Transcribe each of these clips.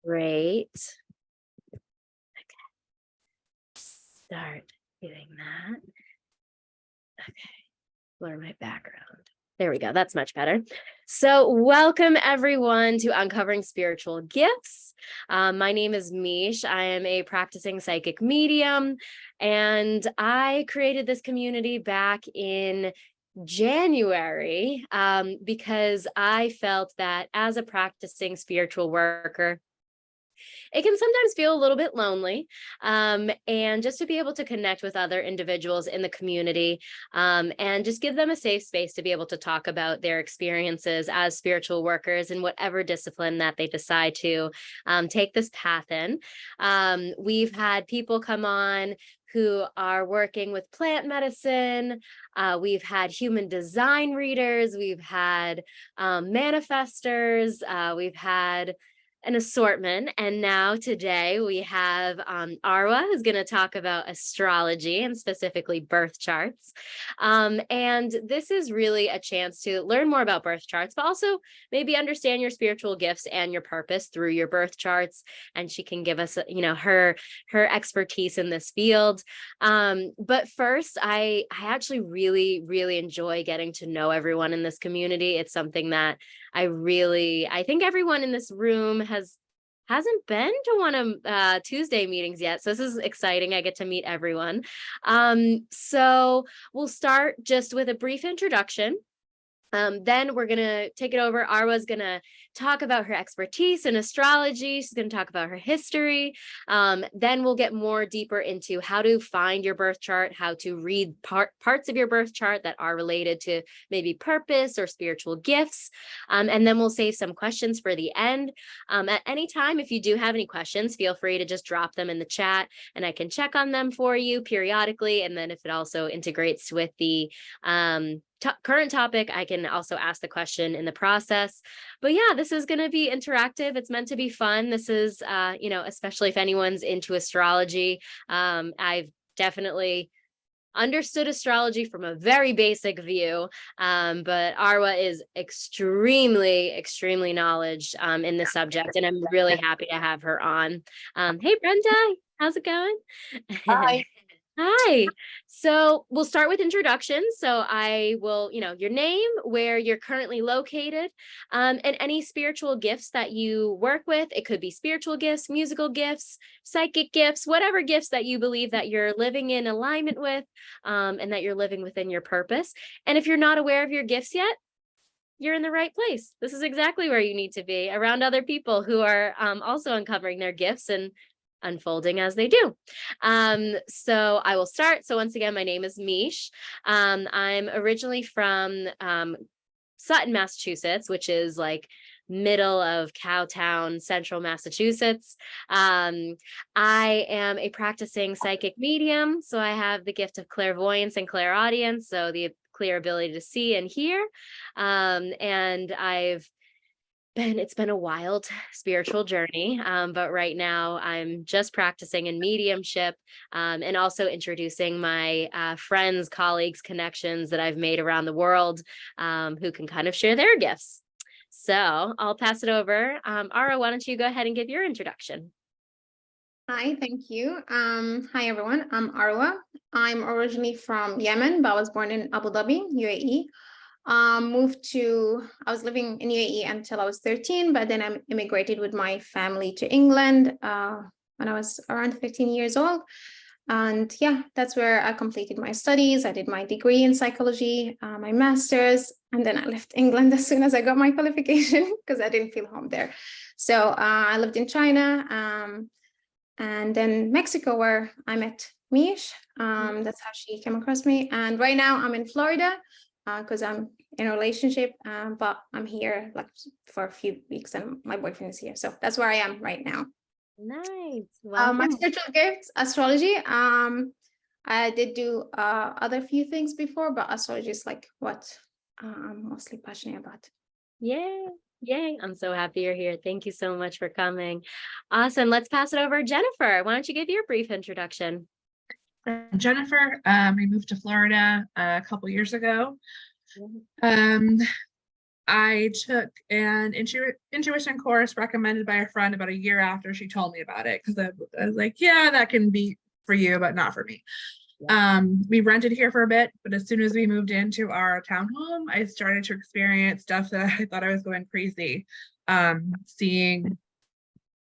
Great. Okay. Start doing that. Okay. Blur my background. There we go. That's much better. So, welcome everyone to Uncovering Spiritual Gifts. My name is Mish. I am a practicing psychic medium, and I created this community back in January because I felt that as a practicing spiritual worker, it can sometimes feel a little bit lonely. And just to be able to connect with other individuals in the community and just give them a safe space to be able to talk about their experiences as spiritual workers in whatever discipline that they decide to take this path in. We've had people come on who are working with plant medicine. We've had human design readers. We've had manifestors. We've had an assortment. And now today we have Arwa, who's going to talk about astrology and specifically birth charts. And this is really a chance to learn more about birth charts, but also maybe understand your spiritual gifts and your purpose through your birth charts. And she can give us, her expertise in this field. But first, I actually really enjoy getting to know everyone in this community. It's something that I think everyone in this room hasn't been to one of Tuesday meetings yet. So this is exciting. I get to meet everyone. So we'll start just with a brief introduction. Then we're going to take it over. Arwa's going to talk about her expertise in astrology. She's going to talk about her history. Then we'll get more deeper into how to find your birth chart, how to read parts of your birth chart that are related to maybe purpose or spiritual gifts. And then we'll save some questions for the end. At any time, if you do have any questions, feel free to just drop them in the chat and I can check on them for you periodically. And then if it also integrates with the current topic, I can also ask the question in the process. But yeah, this is going to be interactive. It's meant to be fun. This is, especially if anyone's into astrology. I've definitely understood astrology from a very basic view, but Arwa is extremely knowledgeable in this subject, and I'm really happy to have her on. Hey, Brenda, how's it going? Hi. Hi. So we'll start with introductions. So I will, your name, where you're currently located, and any spiritual gifts that you work with. It could be spiritual gifts, musical gifts, psychic gifts, whatever gifts that you believe that you're living in alignment with, and that you're living within your purpose. And if you're not aware of your gifts yet, you're in the right place. This is exactly where you need to be, around other people who are also uncovering their gifts and unfolding as they do. So I will start. So once again, my name is Mish. I'm originally from Sutton, Massachusetts, which is like middle of Cowtown, central Massachusetts. I am a practicing psychic medium. So I have the gift of clairvoyance and clairaudience. So the clear ability to see and hear. And it's been a wild spiritual journey, but right now I'm just practicing in mediumship and also introducing my friends, colleagues, connections that I've made around the world who can kind of share their gifts. So I'll pass it over. Ara, why don't you go ahead and give your introduction? Hi, thank you. Hi everyone. I'm Arwa. I'm originally from Yemen, but I was born in Abu Dhabi, UAE. I was living in UAE until I was 13, but then I immigrated with my family to England when I was around 15 years old. And yeah, that's where I completed my studies. I did my degree in psychology, my master's, and then I left England as soon as I got my qualification because I didn't feel home there. So I lived in China and then Mexico, where I met Mish. That's how she came across me. And right now I'm in Florida because I'm in a relationship, but I'm here like for a few weeks and my boyfriend is here. So that's where I am right now. Nice. My Welcome. spiritual gifts, astrology. I did do other few things before, but astrology is like what I'm mostly passionate about. Yay. Yay. I'm so happy you're here. Thank you so much for coming. Awesome. Let's pass it over to Jennifer. Why don't you give your brief introduction? I'm Jennifer. I moved to Florida a couple years ago. I took an intuition course recommended by a friend about a year after she told me about it, because I was like, yeah, that can be for you, but not for me. We rented here for a bit, but as soon as we moved into our townhome, I started to experience stuff that I thought I was going crazy. Seeing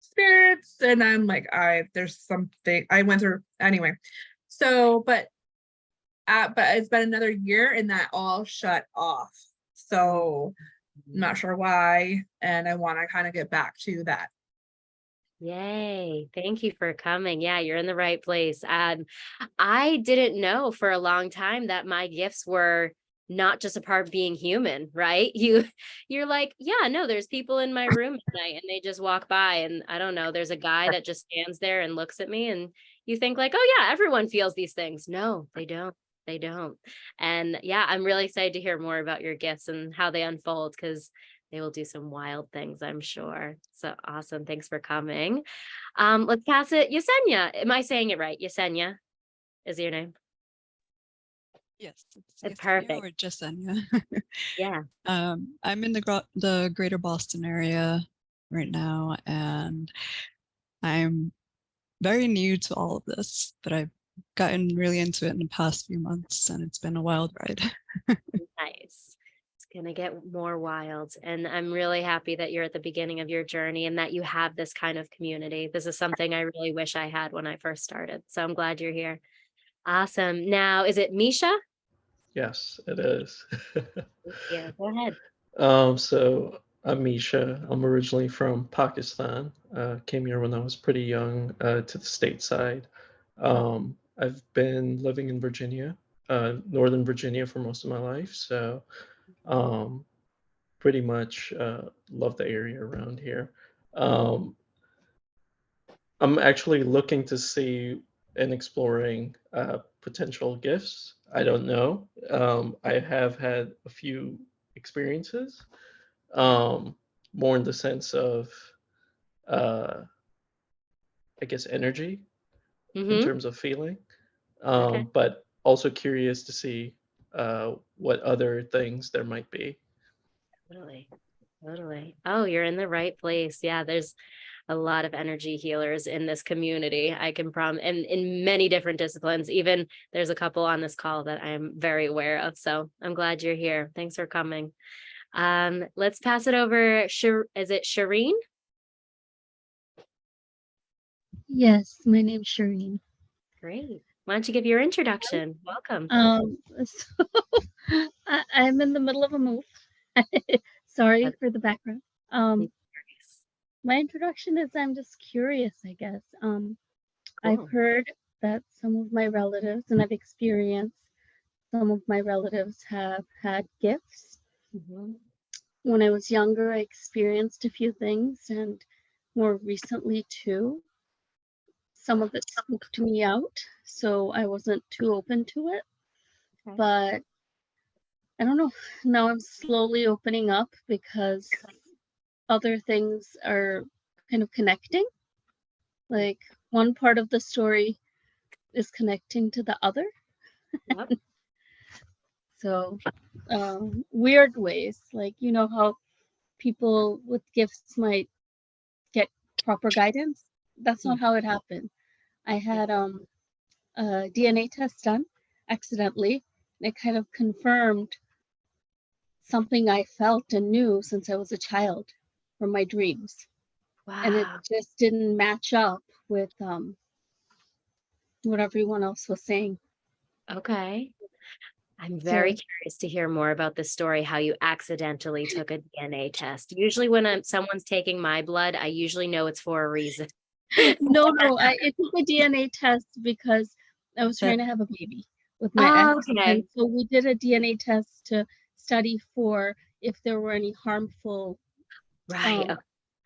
spirits, and I'm like, there's something I went through anyway. So, but it's been another year and that all shut off. So I'm not sure why, and I want to kind of get back to that. Yay. Thank you for coming. Yeah, you're in the right place. I didn't know for a long time that my gifts were not just a part of being human, right? You're like, yeah, no, there's people in my room at night and they just walk by, and I don't know, there's a guy that just stands there and looks at me, and you think like, oh yeah, everyone feels these things. No, they don't. They don't. And yeah, I'm really excited to hear more about your gifts and how they unfold, because they will do some wild things, I'm sure. So awesome. Thanks for coming. Let's pass it. Yesenia. Am I saying it right? Yesenia is your name. Yes, it's Perfect. Yesenia or Jasenia. Yeah. I'm in the greater Boston area right now, and I'm very new to all of this, but I've gotten really into it in the past few months, and it's been a wild ride. Nice. It's going to get more wild. And I'm really happy that you're at the beginning of your journey and that you have this kind of community. This is something I really wish I had when I first started. So I'm glad you're here. Awesome. Now, is it Misha? Yes, it is. Yeah, go ahead. So I'm Misha. I'm originally from Pakistan. Came here when I was pretty young to the stateside. I've been living in Virginia, Northern Virginia, for most of my life. So pretty much love the area around here. Um, I'm actually looking to see and exploring potential gifts. I don't know. I have had a few experiences, more in the sense of, uh, I guess, energy in Mm-hmm. terms of feeling, Okay. but also curious to see what other things there might be. Totally. Totally. Oh, you're in the right place. Yeah, there's a lot of energy healers in this community. I can and in many different disciplines. Even there's a couple on this call that I'm very aware of. So I'm glad you're here. Thanks for coming. Let's pass it over. Is it Shireen? Yes, my name's Shireen. Great. Why don't you give your introduction? Welcome. So I'm in the middle of a move. Sorry for the background. My introduction is I'm just curious, I guess. I've heard that some of my relatives, and I've experienced some of my relatives have had gifts. When I was younger, I experienced a few things, and more recently too. Some of it spoke to me out, so I wasn't too open to it. Okay. But I don't know. Now I'm slowly opening up because other things are kind of connecting. Like one part of the story is connecting to the other. Yep. So weird ways, like you know how people with gifts might get proper guidance. That's not how it happened. I had a DNA test done accidentally. It kind of confirmed something I felt and knew since I was a child from my dreams. Wow. And it just didn't match up with what everyone else was saying. Okay. I'm very curious to hear more about the story, how you accidentally took a DNA test. Usually when someone's taking my blood, I usually know it's for a reason. No, I took a DNA test because I was trying to have a baby with my ex. Okay. And so we did a DNA test to study for if there were any harmful. Right.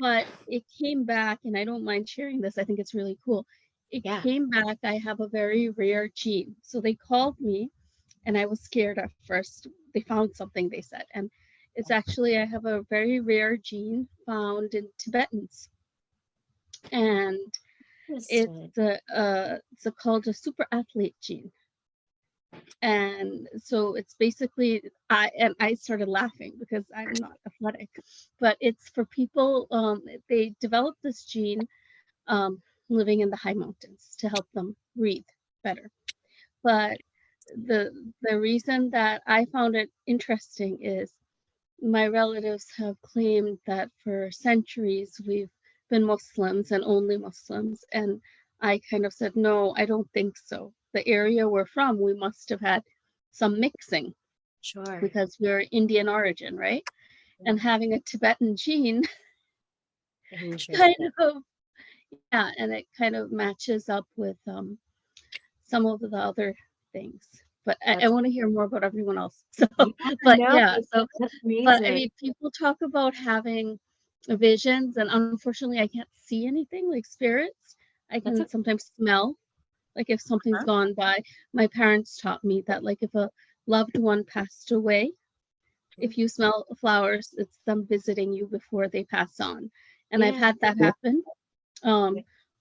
But it came back, and I don't mind sharing this. I think it's really cool. It came back, I have a very rare gene. So they called me, and I was scared at first. They found something, they said. And it's actually, I have a very rare gene found in Tibetans. And it's called a super athlete gene. And so it's basically, I started laughing because I'm not athletic, but it's for people, they developed this gene living in the high mountains to help them breathe better. But the reason that I found it interesting is my relatives have claimed that for centuries we've been Muslims and only Muslims. And I kind of said, no, I don't think so. The area we're from, we must have had some mixing Sure. because we're Indian origin, right? And having a Tibetan gene kind Interesting. of, yeah, and it kind of matches up with some of the other things. But I That's- want to hear more about everyone else. So, Yeah, but no, yeah, so that's but I amazing. mean, people talk about having visions, and unfortunately, I can't see anything like spirits. I That's can sometimes smell, like if something's Uh-huh. gone by. My parents taught me that, like if a loved one passed away, if you smell flowers, it's them visiting you before they pass on. And I've Yeah. had that happen.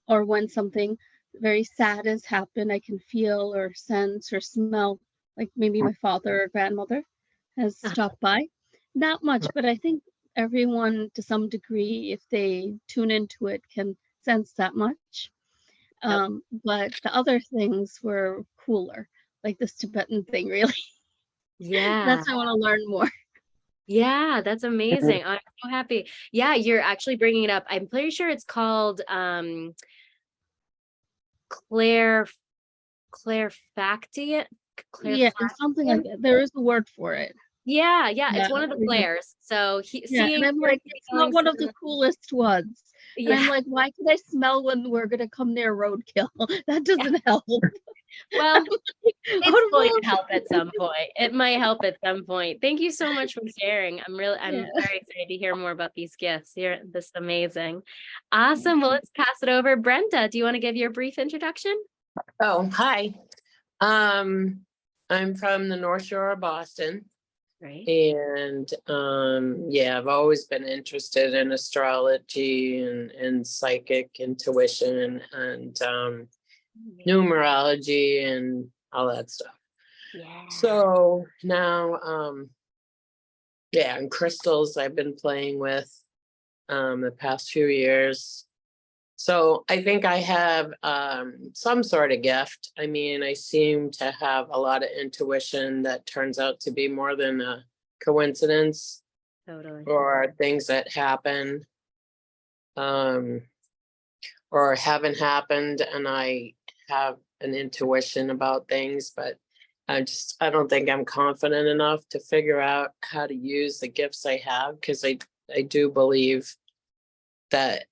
Or when something very sad has happened, I can feel or sense or smell, like maybe my father or grandmother has stopped by. Not much, but I think everyone to some degree, if they tune into it, can sense that much. But the other things were cooler, like this Tibetan thing, really. Yeah. That's why I want to learn more. Yeah, that's amazing. I'm so happy. Yeah, you're actually bringing it up. I'm pretty sure it's called clairfactient. Yeah, it's something like that. There is a word for it. Yeah, it's Yeah, one of the yeah. clairs. So Yeah, and seeing I'm like, it's not feelings one of the and- coolest ones. And I'm yeah. like, why could I smell when we're gonna come near roadkill? That doesn't help. Well, Out it's of going all to help at some point. It might help at some point. Thank you so much for sharing. I'm Yeah. very excited to hear more about these gifts. This is amazing. Awesome. Well, let's pass it over. Brenda, do you want to give your brief introduction? Oh, hi. I'm from the North Shore of Boston, Great. and yeah, I've always been interested in astrology and psychic intuition and numerology and all that stuff. Yeah. So now, yeah, and crystals I've been playing with the past few years. So I think I have some sort of gift. I mean, I seem to have a lot of intuition that turns out to be more than a coincidence Totally. or things that happen or haven't happened, and I have an intuition about things, but I don't think I'm confident enough to figure out how to use the gifts I have, because I do believe that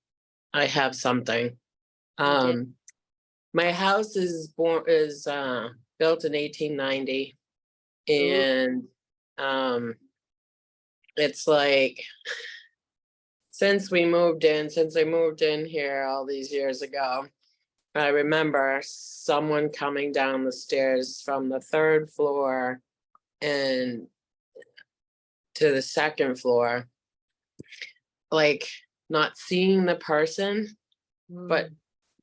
I have something. My house is built in 1890, and it's like since I moved in here all these years ago, I remember someone coming down the stairs from the 3rd floor and to the 2nd floor, like not seeing the person, but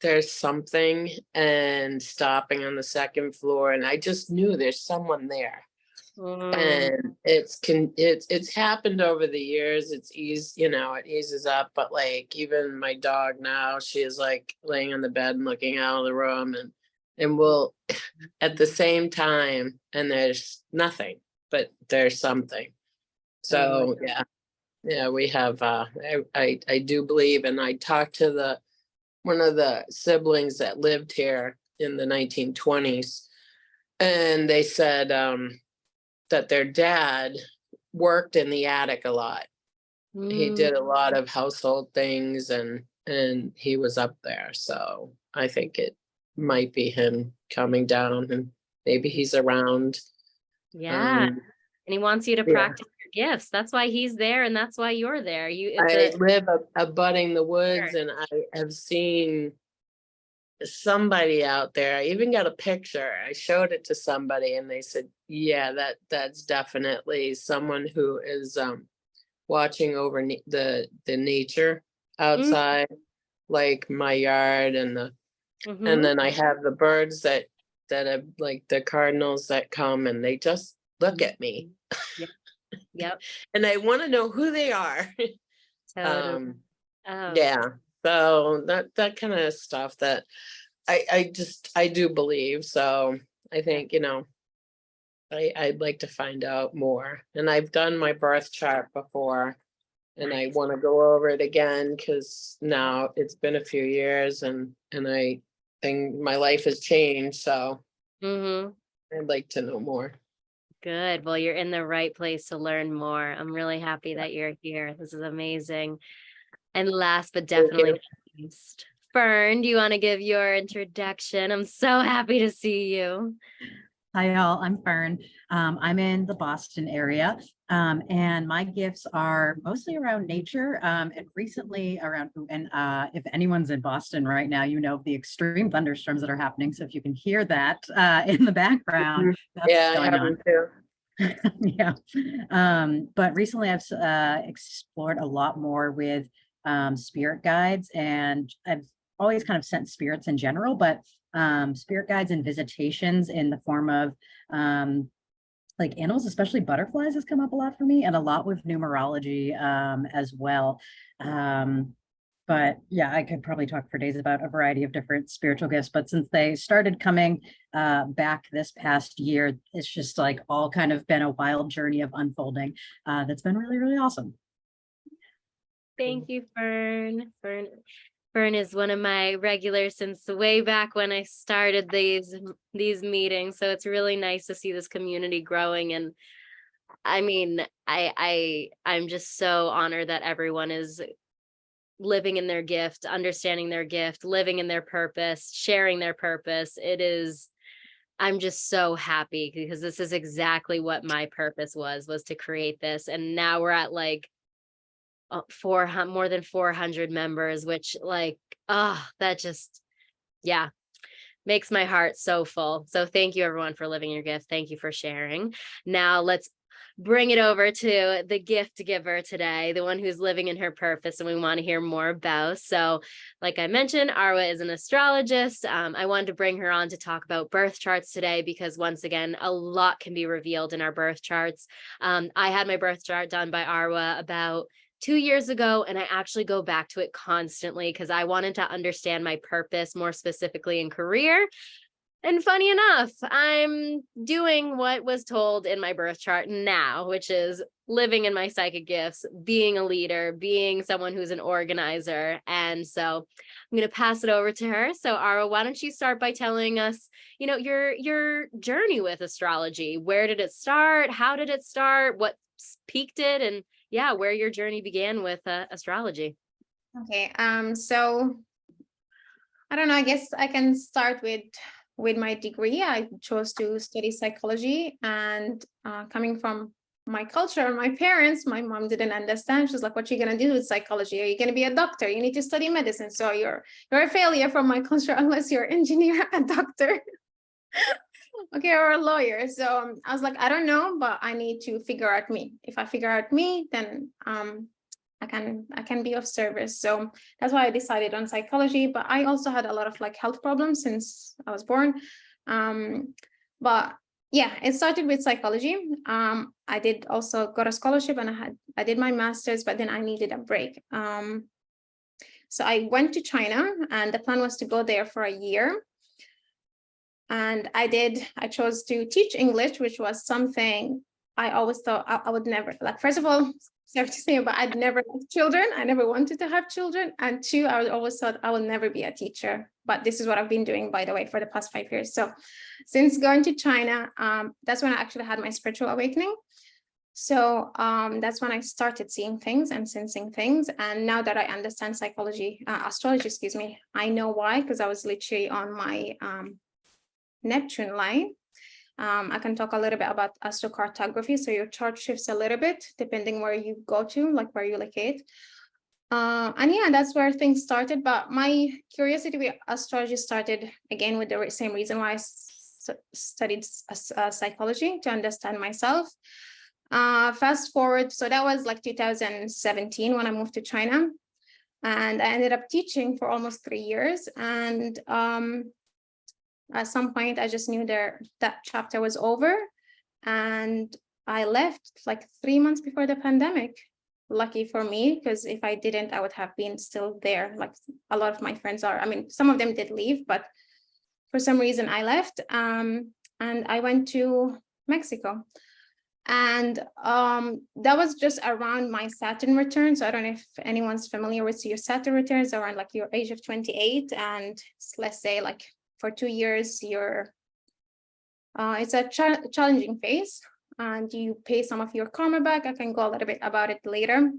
there's something, and stopping on the 2nd floor, and I just knew there's someone there. And it's happened over the years. It eases up, but like even my dog now, she is like laying on the bed and looking out of the room, and we'll at the same time, and there's nothing, but there's something. So yeah, we have I do believe, and I talked to one of the siblings that lived here in the 1920s, and they said that their dad worked in the attic a lot. He did a lot of household things, and he was up there. So I think it might be him coming down, and maybe he's around. Yeah. And he wants you to practice your gifts. That's why he's there, and that's why you're there. I live abutting the woods, and I have seen somebody out there. I even got a picture. I showed it to somebody, and they said, yeah, that's definitely someone who is watching over the nature outside, like my yard, and then I have the birds that that have like the cardinals that come and they just look at me. Yep. And I want to know who they are. Totally. Yeah. So that kind of stuff that I do believe. So I think, I'd like to find out more. And I've done my birth chart before, and I want to go over it again because now it's been a few years and I think my life has changed. So I'd like to know more. Good. Well, you're in the right place to learn more. I'm really happy that you're here. This is amazing. And last but definitely not least, Fern, do you want to give your introduction? I'm so happy to see you. Hi, all. I'm Fern. I'm in the Boston area, and my gifts are mostly around nature, and recently around, and if anyone's in Boston right now, you know the extreme thunderstorms that are happening. So if you can hear that in the background, that's Yeah, what's I going have on. them too. Yeah. But recently I've explored a lot more with spirit guides, and I've always kind of sent spirits in general, but spirit guides and visitations in the form of like animals, especially butterflies, has come up a lot for me, and a lot with numerology as well. But yeah, I could probably talk for days about a variety of different spiritual gifts, but since they started coming back this past year, it's just like all kind of been a wild journey of unfolding that's been really, really awesome. Thank you, Fern. Fern is one of my regulars since way back when I started these meetings. So it's really nice to see this community growing. And I mean, I'm just so honored that everyone is living in their gift, understanding their gift, living in their purpose, sharing their purpose. I'm just so happy because this is exactly what my purpose was to create this. And now we're at like more than 400 members, which that just, yeah, makes my heart so full. So thank you everyone for living your gift. Thank you for sharing. Now let's bring it over to the gift giver today, the one who's living in her purpose and we want to hear more about. So like I mentioned, Arwa is an astrologist. I wanted to bring her on to talk about birth charts today because once again, a lot can be revealed in our birth charts. I had my birth chart done by Arwa about 2 years ago, and I actually go back to it constantly because I wanted to understand my purpose more specifically in career. And funny enough, I'm doing what was told in my birth chart now, which is living in my psychic gifts, being a leader, being someone who's an organizer. And so I'm going to pass it over to her. So Arwa, why don't you start by telling us, your journey with astrology? Where did it start? How did it start? What piqued it? And yeah, where your journey began with astrology. Okay, so I don't know, I guess I can start with my degree. I chose to study psychology, and coming from my culture and my parents, my mom didn't understand. She's like, what are you gonna do with psychology? Are you gonna be a doctor? You need to study medicine. So you're a failure from my culture unless you're an engineer, a doctor. Okay, or a lawyer. So I was like, I don't know, but I need to figure out me. If I figure out me, then I can be of service. So that's why I decided on psychology. But I also had a lot of like health problems since I was born. But yeah, it started with psychology. I did also got a scholarship, and I did my master's, but then I needed a break. So I went to China, and the plan was to go there for a year. And I chose to teach English, which was something I always thought I would never, like, first of all, sorry to say, but I'd never had children. I never wanted to have children. And two, I always thought I will never be a teacher. But this is what I've been doing, by the way, for the past 5 years. So since going to China, that's when I actually had my spiritual awakening. So that's when I started seeing things and sensing things. And now that I understand astrology, excuse me, I know why, because I was literally on my Neptune line. I can talk a little bit about astrocartography. So your chart shifts a little bit depending where you go to, like where you locate. And yeah, that's where things started. But my curiosity with astrology started again with the same reason why I studied psychology, to understand myself. Fast forward, so that was like 2017 when I moved to China, and I ended up teaching for almost 3 years. And At some point, I just knew that chapter was over, and I left like 3 months before the pandemic. Lucky for me, because if I didn't, I would have been still there. Like a lot of my friends are. I mean, some of them did leave, but for some reason I left. And I went to Mexico. And that was just around my Saturn return. So I don't know if anyone's familiar with your Saturn returns, around like your age of 28. And let's say like for 2 years, it's a challenging phase, and you pay some of your karma back. I can go a little bit about it later.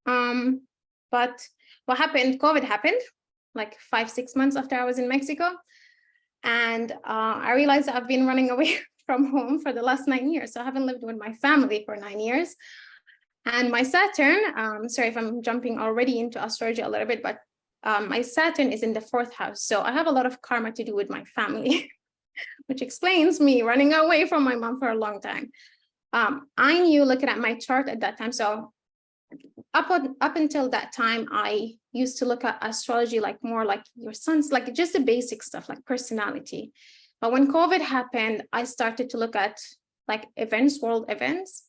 But what happened, COVID happened like 5-6 months after I was in Mexico. And I realized I've been running away from home for the last 9 years. So I haven't lived with my family for 9 years. And my Saturn, sorry if I'm jumping already into astrology a little bit, but my Saturn is in the 4th house. So I have a lot of karma to do with my family, which explains me running away from my mom for a long time. I knew, looking at my chart at that time. So up until that time, I used to look at astrology like more like your son's, like just the basic stuff, like personality. But when COVID happened, I started to look at like events, world events.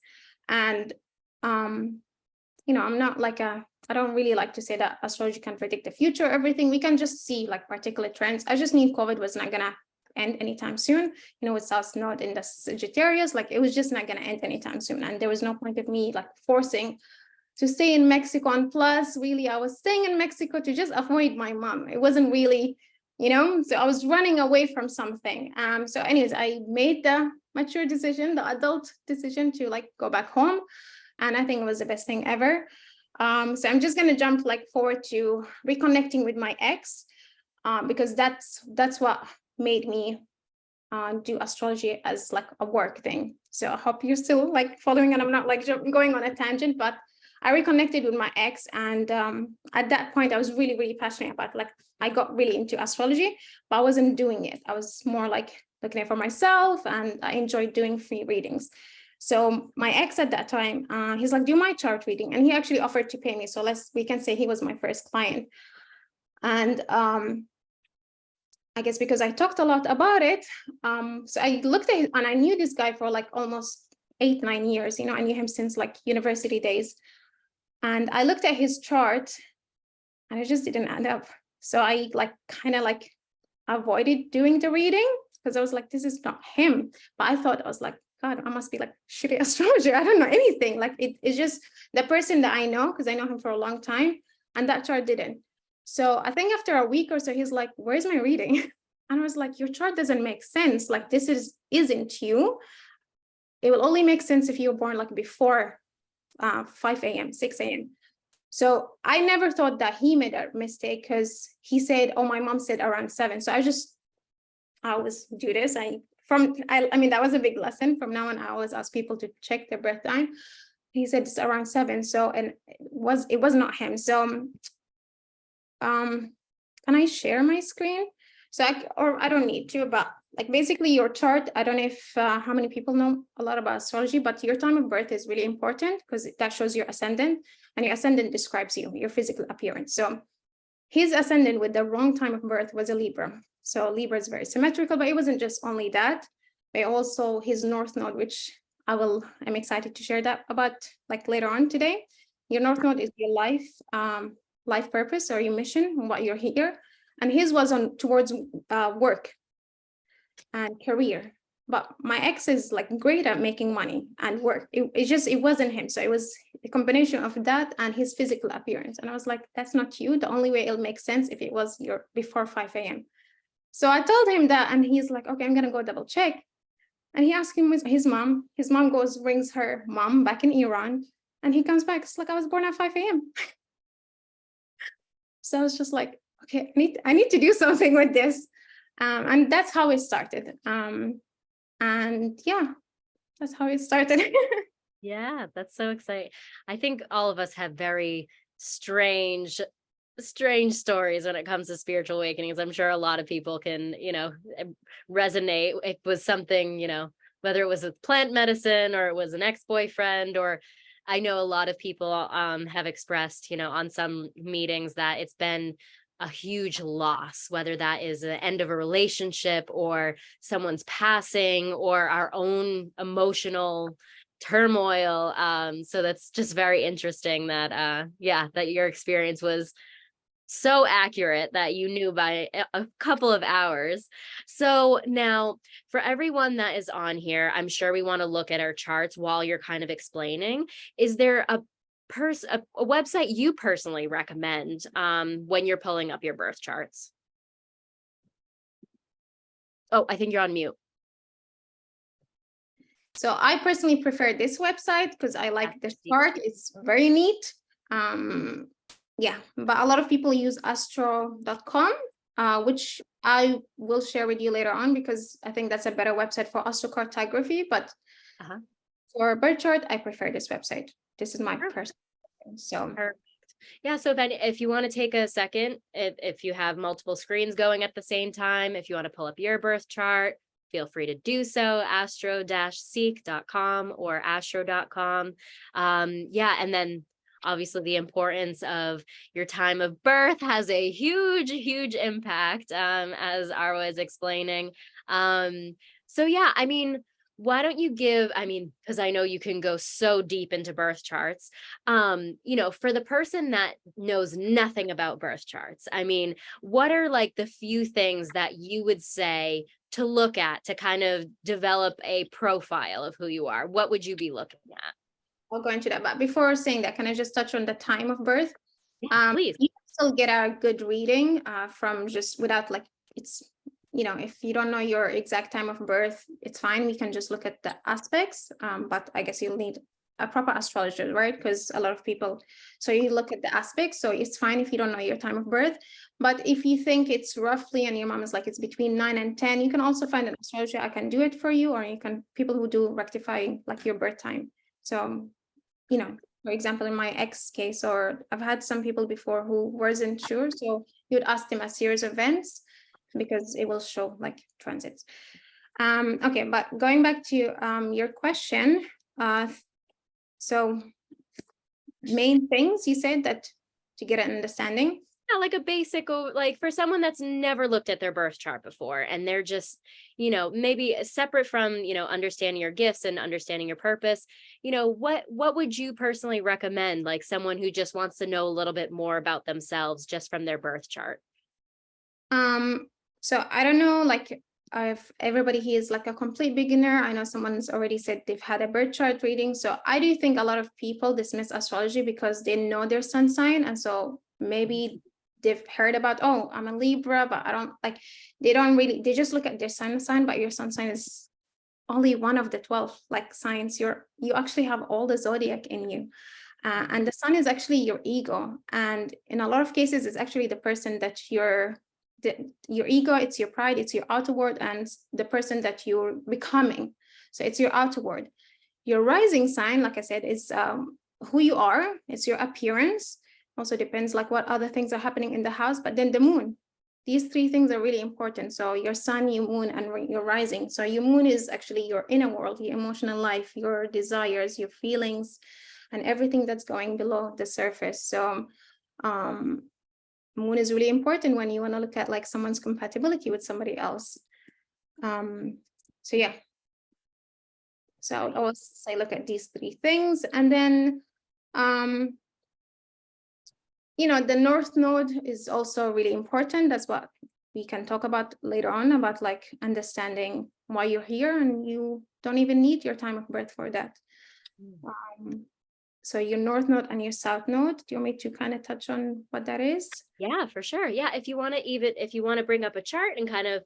And, I'm not like I don't really like to say that astrology can predict the future, everything. We can just see like particular trends. I just knew COVID was not gonna end anytime soon. With South Node in the Sagittarius, like it was just not gonna end anytime soon. And there was no point of me like forcing to stay in Mexico. And plus, really, I was staying in Mexico to just avoid my mom. It wasn't really, so I was running away from something. So anyways, I made the mature decision, the adult decision to like go back home. And I think it was the best thing ever. So I'm just gonna jump like forward to reconnecting with my ex, because that's what made me do astrology as like a work thing. So I hope you're still like following, and I'm not like going on a tangent, but I reconnected with my ex. And at that point, I was really, really passionate about, like, I got really into astrology, but I wasn't doing it. I was more like looking at it for myself, and I enjoyed doing free readings. So my ex at that time, he's like, do my chart reading. And he actually offered to pay me. So we can say he was my first client. And I guess because I talked a lot about it, so I looked at it, and I knew this guy for like almost 8-9 years. I knew him since like university days. And I looked at his chart, and it just didn't add up. So I like kind of like avoided doing the reading, because I was like, this is not him. But I thought, I was like, God, I must be like shitty astrologer. I don't know anything. Like it's just the person that I know, because I know him for a long time, and that chart didn't. So I think after a week or so, he's like, where's my reading? And I was like, your chart doesn't make sense. Like this isn't you. It will only make sense if you were born like before 5 a.m., 6 a.m. So I never thought that he made a mistake, because he said, oh, my mom said around 7. So I always do this. I mean, that was a big lesson. From now on, I always ask people to check their birth time. He said it's around 7. So, and it was not him. So can I share my screen? So I don't need to, but like basically your chart, I don't know if how many people know a lot about astrology, but your time of birth is really important, because that shows your ascendant, and your ascendant describes you, your physical appearance. So his ascendant with the wrong time of birth was a Libra. So Libra is very symmetrical, but it wasn't just only that, but also his North Node, which I'm excited to share that about like later on today. Your North Node is your life purpose, or your mission, what you're here. And his was towards work and career. But my ex is like great at making money and work. It wasn't him. So it was a combination of that and his physical appearance. And I was like, that's not you. The only way it'll make sense if it was your before 5 a.m. So I told him that, and he's like, okay, I'm gonna go double check. And he asked him with his mom. His mom brings her mom back in Iran, and he comes back. It's like, I was born at 5 a.m. So I was just like, okay, I need to do something with this. And that's how it started. And yeah, that's how it started. Yeah, that's so exciting. I think all of us have very strange stories when it comes to spiritual awakenings. I'm sure a lot of people can, resonate. It was something, whether it was with plant medicine, or it was an ex-boyfriend, or I know a lot of people have expressed, on some meetings that it's been a huge loss, whether that is the end of a relationship or someone's passing or our own emotional turmoil. So that's just very interesting that, that your experience was so accurate that you knew by a couple of hours. So now for everyone that is on here, I'm sure we want to look at our charts while you're kind of explaining. Is there a website you personally recommend when you're pulling up your birth charts? Oh, I think you're on mute. So I personally prefer this website because I like the chart. It's very neat. Yeah, but a lot of people use astro.com, which I will share with you later on because I think that's a better website for astrocartography. But for birth chart, I prefer this website. This is my personal. So Perfect. Yeah, so if you want to take a second, if you have multiple screens going at the same time, if you want to pull up your birth chart, feel free to do so, astro-seek.com or astro.com. And then obviously the importance of your time of birth has a huge, huge impact, as Arwa is explaining. So yeah, I mean, why don't you give, because I know you can go so deep into birth charts, for the person that knows nothing about birth charts, what are like the few things that you would say to look at to kind of develop a profile of who you are? What would you be looking at? I'll go into that. But before saying that, can I just touch on the time of birth? Please. You can still get a good reading from just without like, it's, if you don't know your exact time of birth, it's fine. We can just look at the aspects, but I guess you'll need a proper astrologer, right? Because a lot of people, so you look at the aspects, so it's fine if you don't know your time of birth. But if you think it's roughly, and your mom is like, it's between 9 and 10, you can also find an astrologer. I can do it for you, or you can, people who do rectifying like your birth time. So, for example, in my ex case, or I've had some people before who wasn't sure. So you would ask them a series of events because it will show like transits. Okay, but going back to your question, so main things you said that to get an understanding. Yeah, like a basic, like for someone that's never looked at their birth chart before, and they're just, maybe separate from, understanding your gifts and understanding your purpose, what would you personally recommend, like someone who just wants to know a little bit more about themselves just from their birth chart? So I don't know, like if everybody here is like a complete beginner. I know someone's already said they've had a birth chart reading. So I do think a lot of people dismiss astrology because they know their sun sign. And so maybe they've heard about, oh, I'm a Libra, but I don't like, they just look at their sun sign, but your sun sign is only one of the 12 like signs. You actually have all the zodiac in you. And the sun is actually your ego. And in a lot of cases, it's actually the person that your ego, it's your pride, it's your outer world, and the person that you're becoming. So it's your outer world. Your rising sign, like I said, is who you are. It's your appearance. Also depends like what other things are happening in the house. But then the moon. These three things are really important. So your sun, your moon, and your rising. So your moon is actually your inner world, your emotional life, your desires, your feelings, and everything that's going below the surface. So moon is really important when you want to look at like someone's compatibility with somebody else. So yeah. So I would always say look at these three things. And then the North Node is also really important. That's what we can talk about later on, about like understanding why you're here, and you don't even need your time of birth for that. So your North Node and your South Node, do you want me to kind of touch on what that is? Yeah, for sure. Yeah, if you want to bring up a chart and kind of,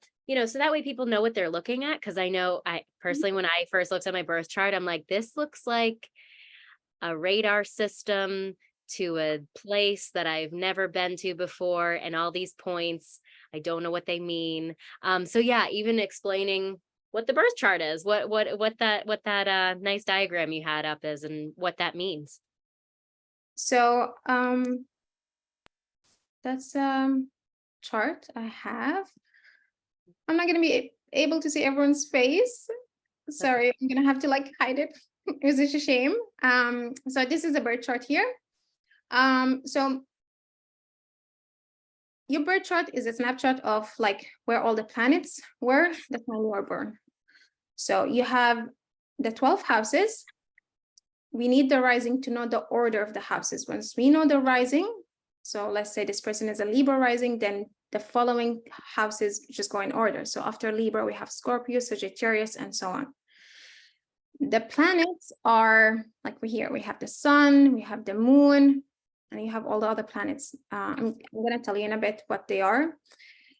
so that way people know what they're looking at. Because I know I personally, when I first looked at my birth chart, I'm like, this looks like a radar system to a place that I've never been to before, and all these points, I don't know what they mean. So yeah, even explaining what the birth chart is, what that nice diagram you had up is, and what that means. So that's chart I have. I'm not gonna be able to see everyone's face. Sorry, I'm gonna have to like hide it. It was such a shame. So this is a birth chart here. So your birth chart is a snapshot of like where all the planets were the time you were born. So you have the 12 houses. We need the rising to know the order of the houses. Once we know the rising, so let's say this person is a Libra rising, then the following houses just go in order. So after Libra, we have Scorpio, Sagittarius, and so on. The planets are like we have the sun, we have the moon, and you have all the other planets. I'm going to tell you in a bit what they are.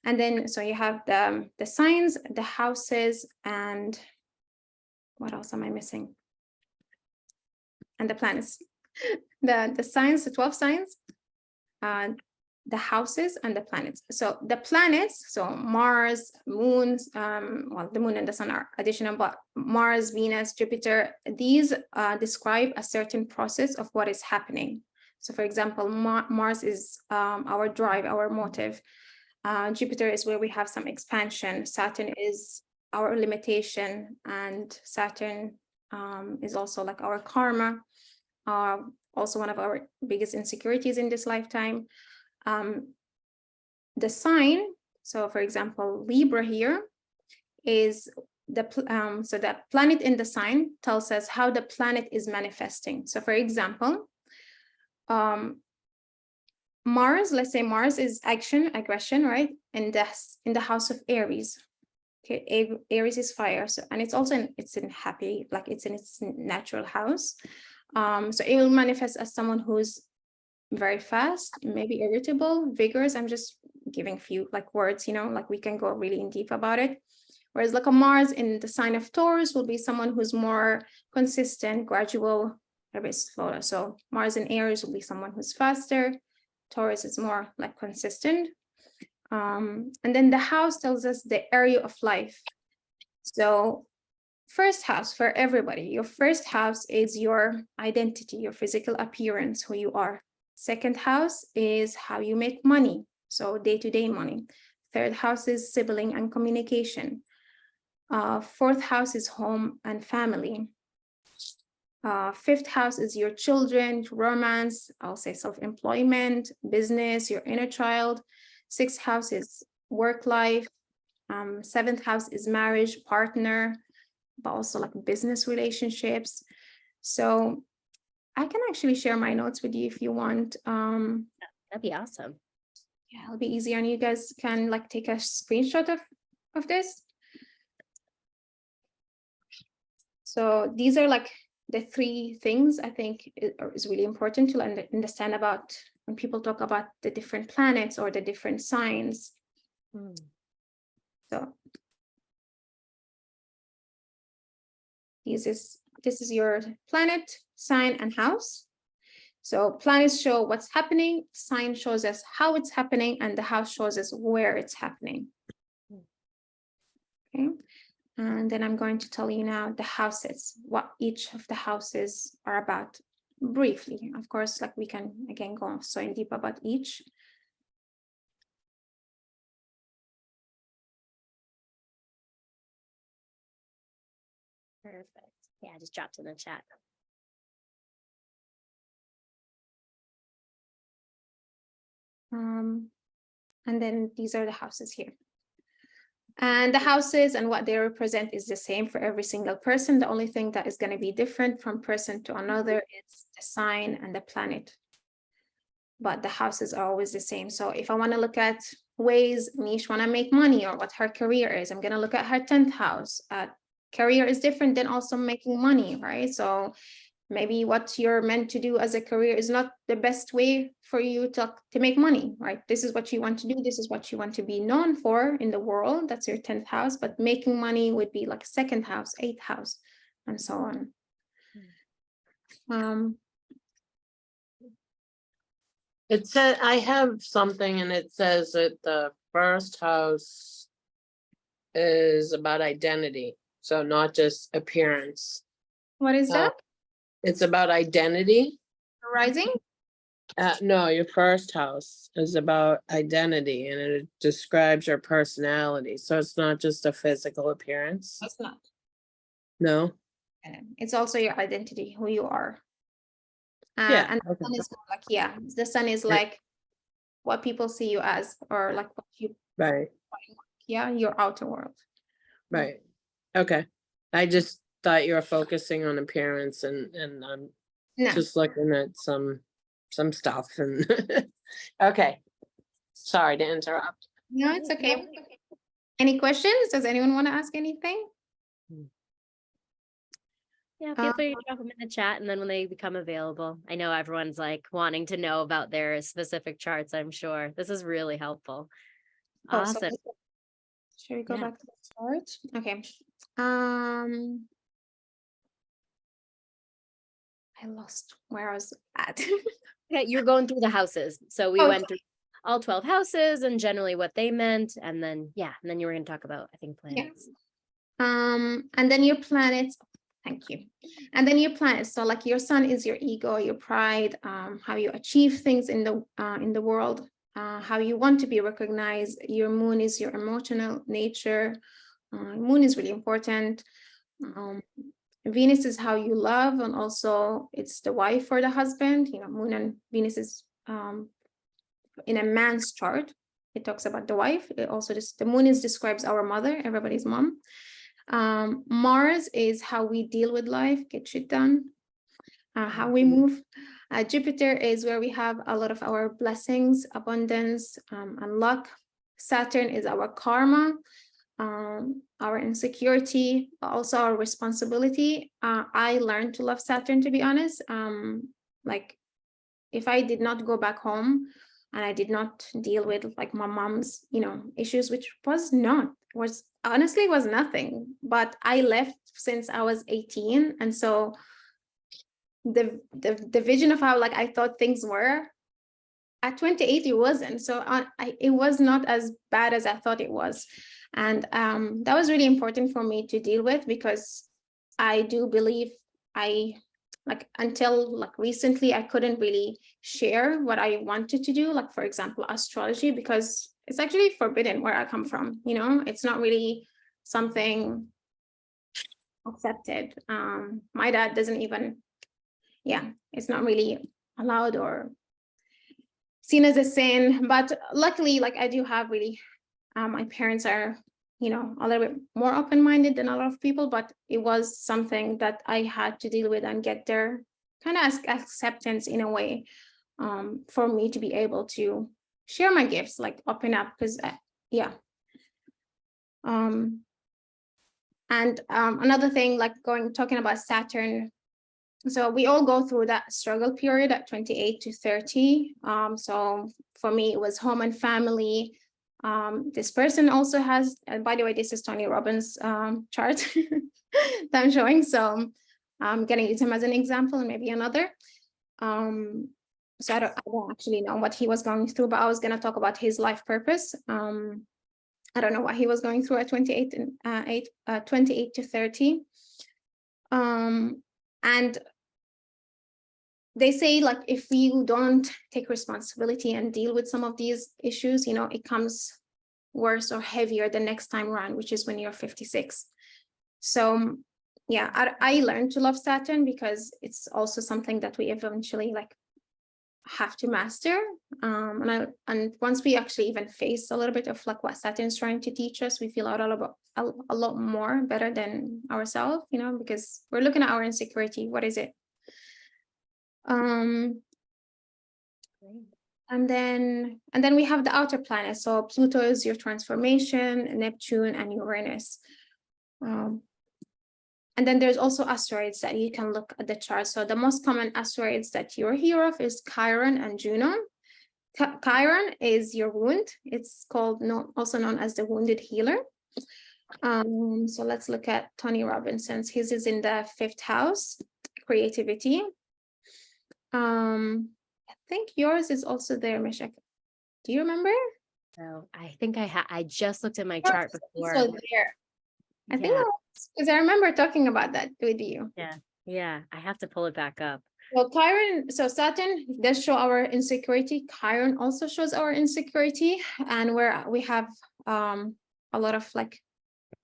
And then, so you have the signs, the houses, and what else am I missing? And the planets. The signs, the 12 signs, the houses, and the planets. So the planets, so Mars, moons, well, the moon and the sun are additional, but Mars, Venus, Jupiter, these describe a certain process of what is happening. So for example, Mars is our drive, our motive. Jupiter is where we have some expansion. Saturn is our limitation, and Saturn is also like our karma, also one of our biggest insecurities in this lifetime. The sign, so for example, Libra here is so the planet in the sign tells us how the planet is manifesting. So for example, Mars, let's say Mars is action, aggression, right? And that's in the house of Aries. Okay, Aries is fire, so and it's also it's in happy, like it's in its natural house. So it will manifest as someone who's very fast, maybe irritable, vigorous. I'm just giving a few like words, you know, like we can go really in deep about it. Whereas like a Mars in the sign of Taurus will be someone who's more consistent, gradual, a bit slower. So Mars in Aries will be someone who's faster. Taurus is more like consistent. And then the house tells us the area of life. So first house for everybody, your first house is your identity, your physical appearance, who you are. Second house is how you make money, so day-to-day money. Third house is sibling and communication. Fourth house is home and family. Fifth house is your children, romance, I'll say self-employment, business, your inner child. Sixth house is work life. Seventh house is marriage, partner, but also like business relationships. So I can actually share my notes with you if you want. That'd be awesome. Yeah, it'll be easier, and you guys can like take a screenshot of this. So these are like the three things I think is really important to understand about when people talk about the different planets or the different signs. So this is your planet, sign, and house. So planets show what's happening, sign shows us how it's happening, and the house shows us where it's happening. Okay, and then I'm going to tell you now the houses, what each of the houses are about briefly. Of course, like we can again go so in deep about each. Perfect. Yeah, I just dropped in the chat. And then these are the houses here. And the houses and what they represent is the same for every single person. The only thing that is going to be different from person to another is the sign and the planet. But the houses are always the same. So if I want to look at ways Niche want to make money or what her career is, I'm going to look at her 10th house. Career is different than also making money, right? So maybe what you're meant to do as a career is not the best way for you to make money, right? This is what you want to do. This is what you want to be known for in the world. That's your 10th house. But making money would be like 2nd house, 8th house, and so on. It said, I have something and it says that the first house is about identity. So not just appearance. What is that? It's about identity. Rising? No, your first house is about identity and it describes your personality. So it's not just a physical appearance. It's not. No. It's also your identity, who you are. Yeah. And the sun is more like, yeah, the sun is like what people see you as, or like what you, Right, yeah, your outer world. right. Okay. I just thought you were focusing on appearance and I'm No, just looking at some stuff and okay. Sorry to interrupt. no, it's okay. Any questions? Does anyone want to ask anything? Yeah, feel free to drop them in the chat, and then when they become available, I know everyone's like wanting to know about their specific charts, I'm sure. This is really helpful. Oh, so Awesome. should we go Yeah. back to the chart? Okay. I lost where I was at. Okay, you're going through the houses. So we Oh, went through all 12 houses and generally what they meant. And then, yeah, and then you were going to talk about, I think, planets. And then your planets, thank you. And then your planets. So like your sun is your ego, your pride, how you achieve things in the world, how you want to be recognized. Your moon is your emotional nature. Moon is really important. Venus is how you love, and also it's the wife or the husband. You know, Moon and Venus is in a man's chart. It talks about the wife. It also just the moon describes our mother, everybody's mom. Mars is how we deal with life, get shit done, how we move. Jupiter is where we have a lot of our blessings, abundance, and luck. Saturn is our karma, our insecurity, also our responsibility. I learned to love Saturn, to be honest. Like if I did not go back home and I did not deal with like my mom's, issues, which was honestly was nothing, but I left since I was 18. And so the vision of how like I thought things were at 28, it wasn't. So it was not as bad as I thought it was. And that was really important for me to deal with, because I do believe until like recently, I couldn't really share what I wanted to do. Like, for example, astrology, because it's actually forbidden where I come from. It's not really something accepted. My dad doesn't even, it's not really allowed or seen as a sin. But luckily, like I do have really, my parents are, a little bit more open-minded than a lot of people, but it was something that I had to deal with and get their kind of acceptance in a way, for me to be able to share my gifts, like open up, because and another thing, like talking about Saturn. So we all go through that struggle period at 28 to 30. So for me, it was home and family. This person also has, by the way, this is Tony Robbins' chart that I'm showing. So I'm going to use him as an example and maybe another. So I don't actually know what he was going through, but I was going to talk about his life purpose. I don't know what he was going through at 28 to 30. And they say, like, if you don't take responsibility and deal with some of these issues, it comes worse or heavier the next time around, which is when you're 56. So I learned to love Saturn because it's also something that we eventually like have to master. And once we actually even face a little bit of like what Saturn's trying to teach us, we feel a lot more better than ourselves, because we're looking at our insecurity. What is it? And then we have the outer planets. So Pluto is your transformation, Neptune and Uranus. And then there's also asteroids that you can look at the chart. So the most common asteroids that you'll hear of is Chiron and Juno. Chiron is your wound. It's also known as the wounded healer. So let's look at Tony Robinson's. His is in the 5th house, creativity. I think yours is also there, Mishak. Do you remember? So I think I just looked at my chart before. So there. I think because I remember talking about that with you. Yeah, I have to pull it back up. Well, so Saturn does show our insecurity. Chiron also shows our insecurity, and where we have a lot of like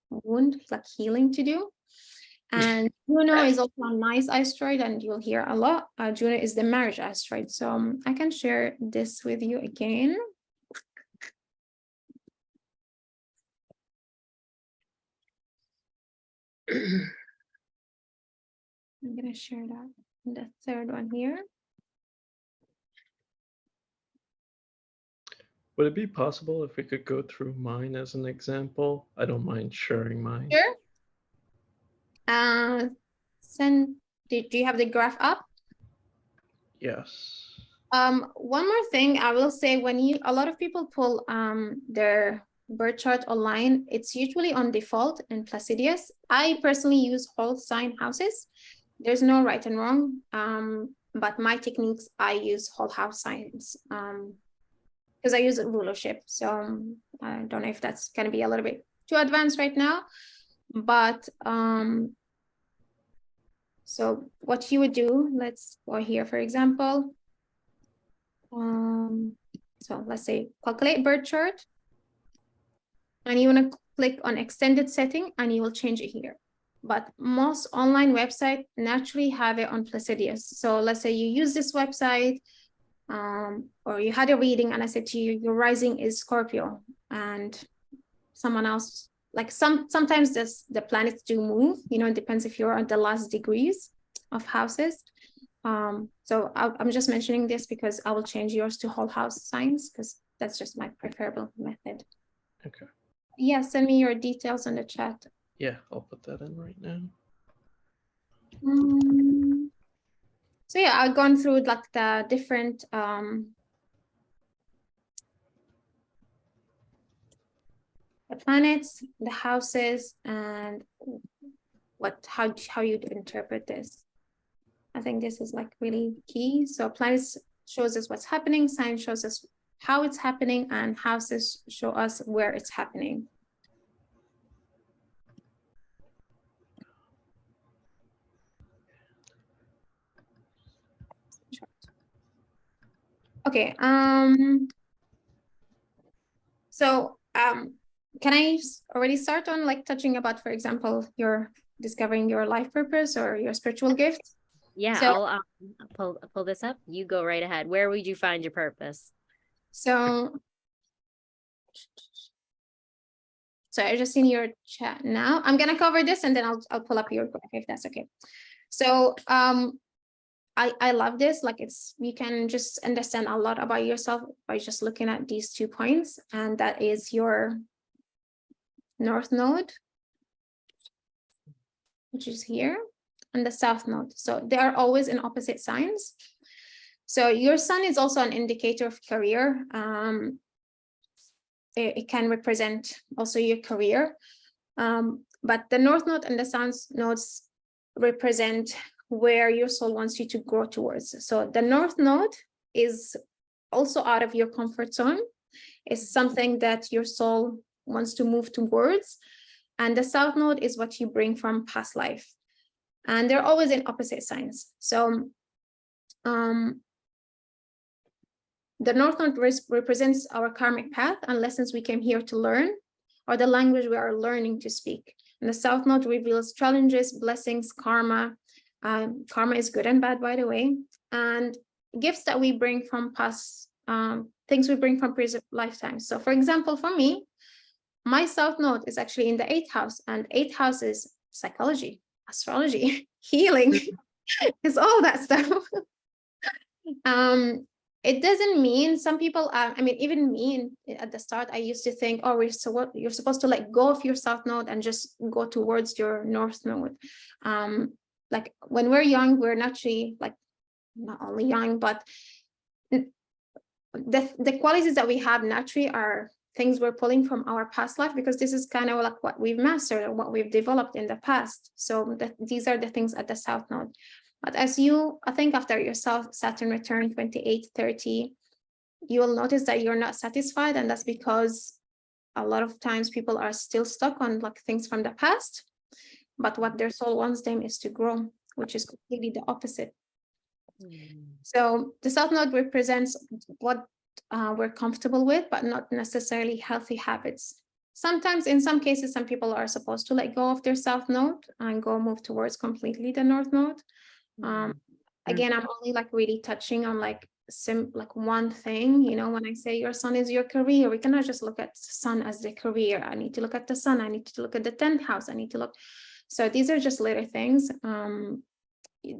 wound, like healing to do. And Juno is also a nice asteroid, and you'll hear a lot. Juno is the marriage asteroid. So I can share this with you again. I'm going to share that. The third one here. Would it be possible if we could go through mine as an example? I don't mind sharing mine. Sure. Do you have the graph up? Yes. One more thing I will say, when a lot of people pull their birth chart online, it's usually on default in Placidius. I personally use whole sign houses. There's no right and wrong, but my techniques, I use whole house signs because I use a rulership. So I don't know if that's going to be a little bit too advanced right now, but so what you would do, let's go here, for example. So let's say calculate birth chart, and you want to click on extended setting, and you will change it here. But most online websites naturally have it on Placidius. So let's say you use this website, or you had a reading, and I said to you, your rising is Scorpio, and someone else, like sometimes the planets do move, it depends if you're on the last degrees of houses. So I'm just mentioning this because I will change yours to whole house signs, because that's just my preferable method. Okay. Yeah, send me your details in the chat. Yeah, I'll put that in right now. So yeah, I've gone through like the different the planets, the houses, and how you'd interpret this. I think this is like really key. So planets shows us what's happening, sign shows us how it's happening, and houses show us where it's happening. Okay, so can I already start on like touching about, for example, your discovering your life purpose or your spiritual gift? Yeah, So, I'll pull this up. You go right ahead. Where would you find your purpose? So I just seen your chat now. I'm gonna cover this and then I'll pull up your graph if that's okay. So I love this. Like you can just understand a lot about yourself by just looking at these 2 points, and that is your north node, which is here, and the south node. So they are always in opposite signs. So your sun is also an indicator of career. It can represent also your career. But the north node and the south nodes represent where your soul wants you to grow towards. So the north node is also out of your comfort zone. It's something that your soul wants to move towards. And the south node is what you bring from past life. And they're always in opposite signs. So the north node represents our karmic path and lessons we came here to learn, or the language we are learning to speak. And the south node reveals challenges, blessings, karma. Karma is good and bad, by the way, and gifts that we bring from past, things we bring from previous lifetimes. So for example, for me, my south node is actually in the 8th house, and 8th house is psychology, astrology, healing. It's all that stuff. It doesn't mean some people, I mean, even me at the start, I used to think, oh, you're supposed to let go of your south node and just go towards your north node. Like when we're young, we're naturally, like, not only young, but the qualities that we have naturally are things we're pulling from our past life, because this is kind of like what we've mastered or what we've developed in the past. So these are the things at the south node. But as I think after your Saturn return 28-30, you will notice that you're not satisfied. And that's because a lot of times people are still stuck on like things from the past. But what their soul wants them is to grow, which is completely the opposite. So the south node represents what we're comfortable with, but not necessarily healthy habits. Sometimes, in some cases, some people are supposed to let go of their south node and go move towards completely the north node. Again, I'm only like really touching on like one thing, you know, when I say your sun is your career, we cannot just look at the sun as the career. I need to look at the sun. I need to look at the 10th house. I need to look. So these are just little things.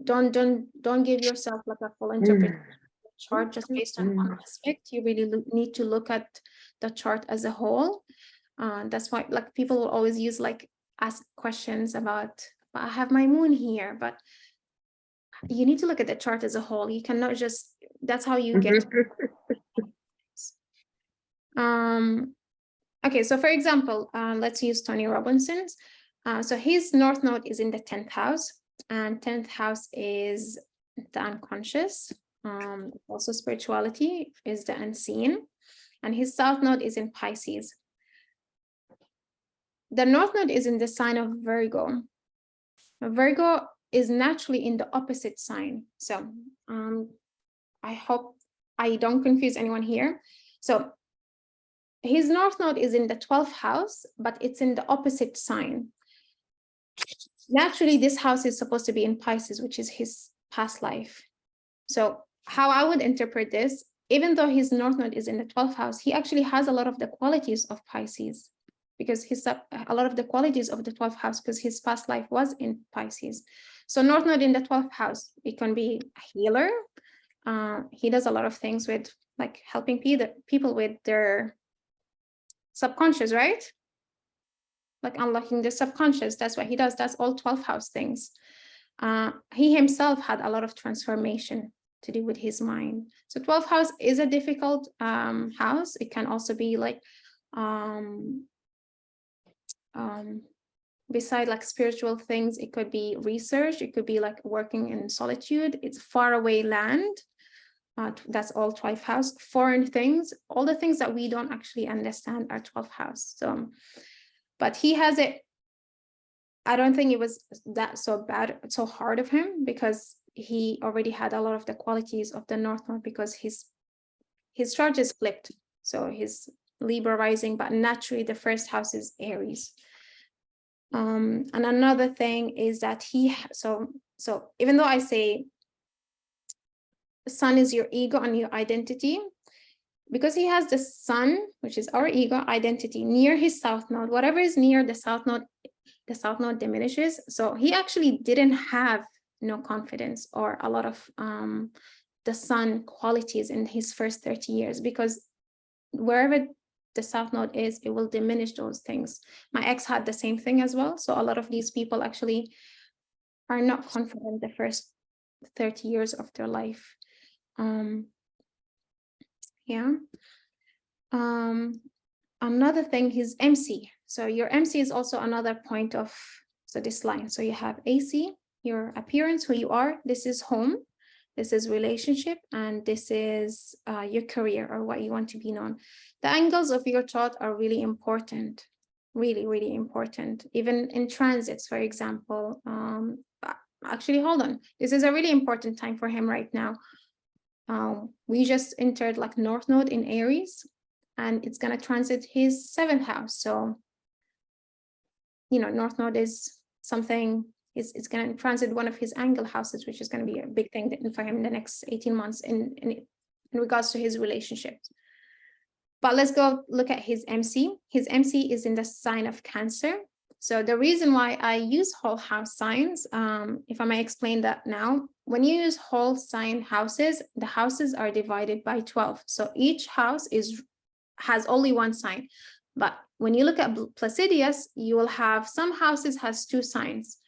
Don't give yourself like a full interpretation of the chart just based on one aspect. You really need to look at the chart as a whole. That's why like people will always use like ask questions about, I have my moon here, but you need to look at the chart as a whole. You cannot just, that's how you get. Okay, so for example, let's use Tony Robinson's. So his north node is in the 10th house, and 10th house is the unconscious. Also spirituality is the unseen, and his south node is in Pisces. The north node is in the sign of Virgo. Virgo is naturally in the opposite sign. So I hope I don't confuse anyone here. So his north node is in the 12th house, but it's in the opposite sign. Naturally, this house is supposed to be in Pisces, which is his past life. So how I would interpret this, even though his north node is in the 12th house, he actually has a lot of the qualities of Pisces, because he's a lot of the qualities of the 12th house, because his past life was in Pisces. So north node in the 12th house, it can be a healer. He does a lot of things with like helping people with their subconscious, right? Like unlocking the subconscious. That's what he does. That's all 12th house things. He himself had a lot of transformation to do with his mind. So 12th house is a difficult house. It can also be like beside like spiritual things, it could be research, it could be like working in solitude. It's far away land. That's all 12th house. Foreign things, all the things that we don't actually understand are 12th house. So, but he has it. I don't think it was that so bad, so hard of him, because he already had a lot of the qualities of the north node, because his chart is flipped. So his Libra rising, but naturally the first house is Aries. And another thing is that so even though I say the sun is your ego and your identity, because he has the sun, which is our ego identity, near his south node, whatever is near the south node diminishes. So he actually didn't have no confidence or a lot of the sun qualities in his first 30 years, because wherever the south node is, it will diminish those things. My ex had the same thing as well. So a lot of these people actually are not confident the first 30 years of their life. Another thing is MC. So your MC is also another point of this line. So you have AC, your appearance, who you are. This is home. This is relationship, and this is your career or what you want to be known. The angles of your chart are really important, really, really important. Even in transits, for example. Actually, hold on. This is a really important time for him right now. We just entered like North Node in Aries, and it's going to transit his 7th house. So, you know, North Node is something. It's going to transit one of his angle houses, which is going to be a big thing for him in the next 18 months in regards to his relationships. But let's go look at his MC. His MC is in the sign of Cancer. So the reason why I use whole house signs, if I may explain that now, when you use whole sign houses, the houses are divided by 12. So each house has only one sign. But when you look at Placidius, you will have some houses has 2 signs.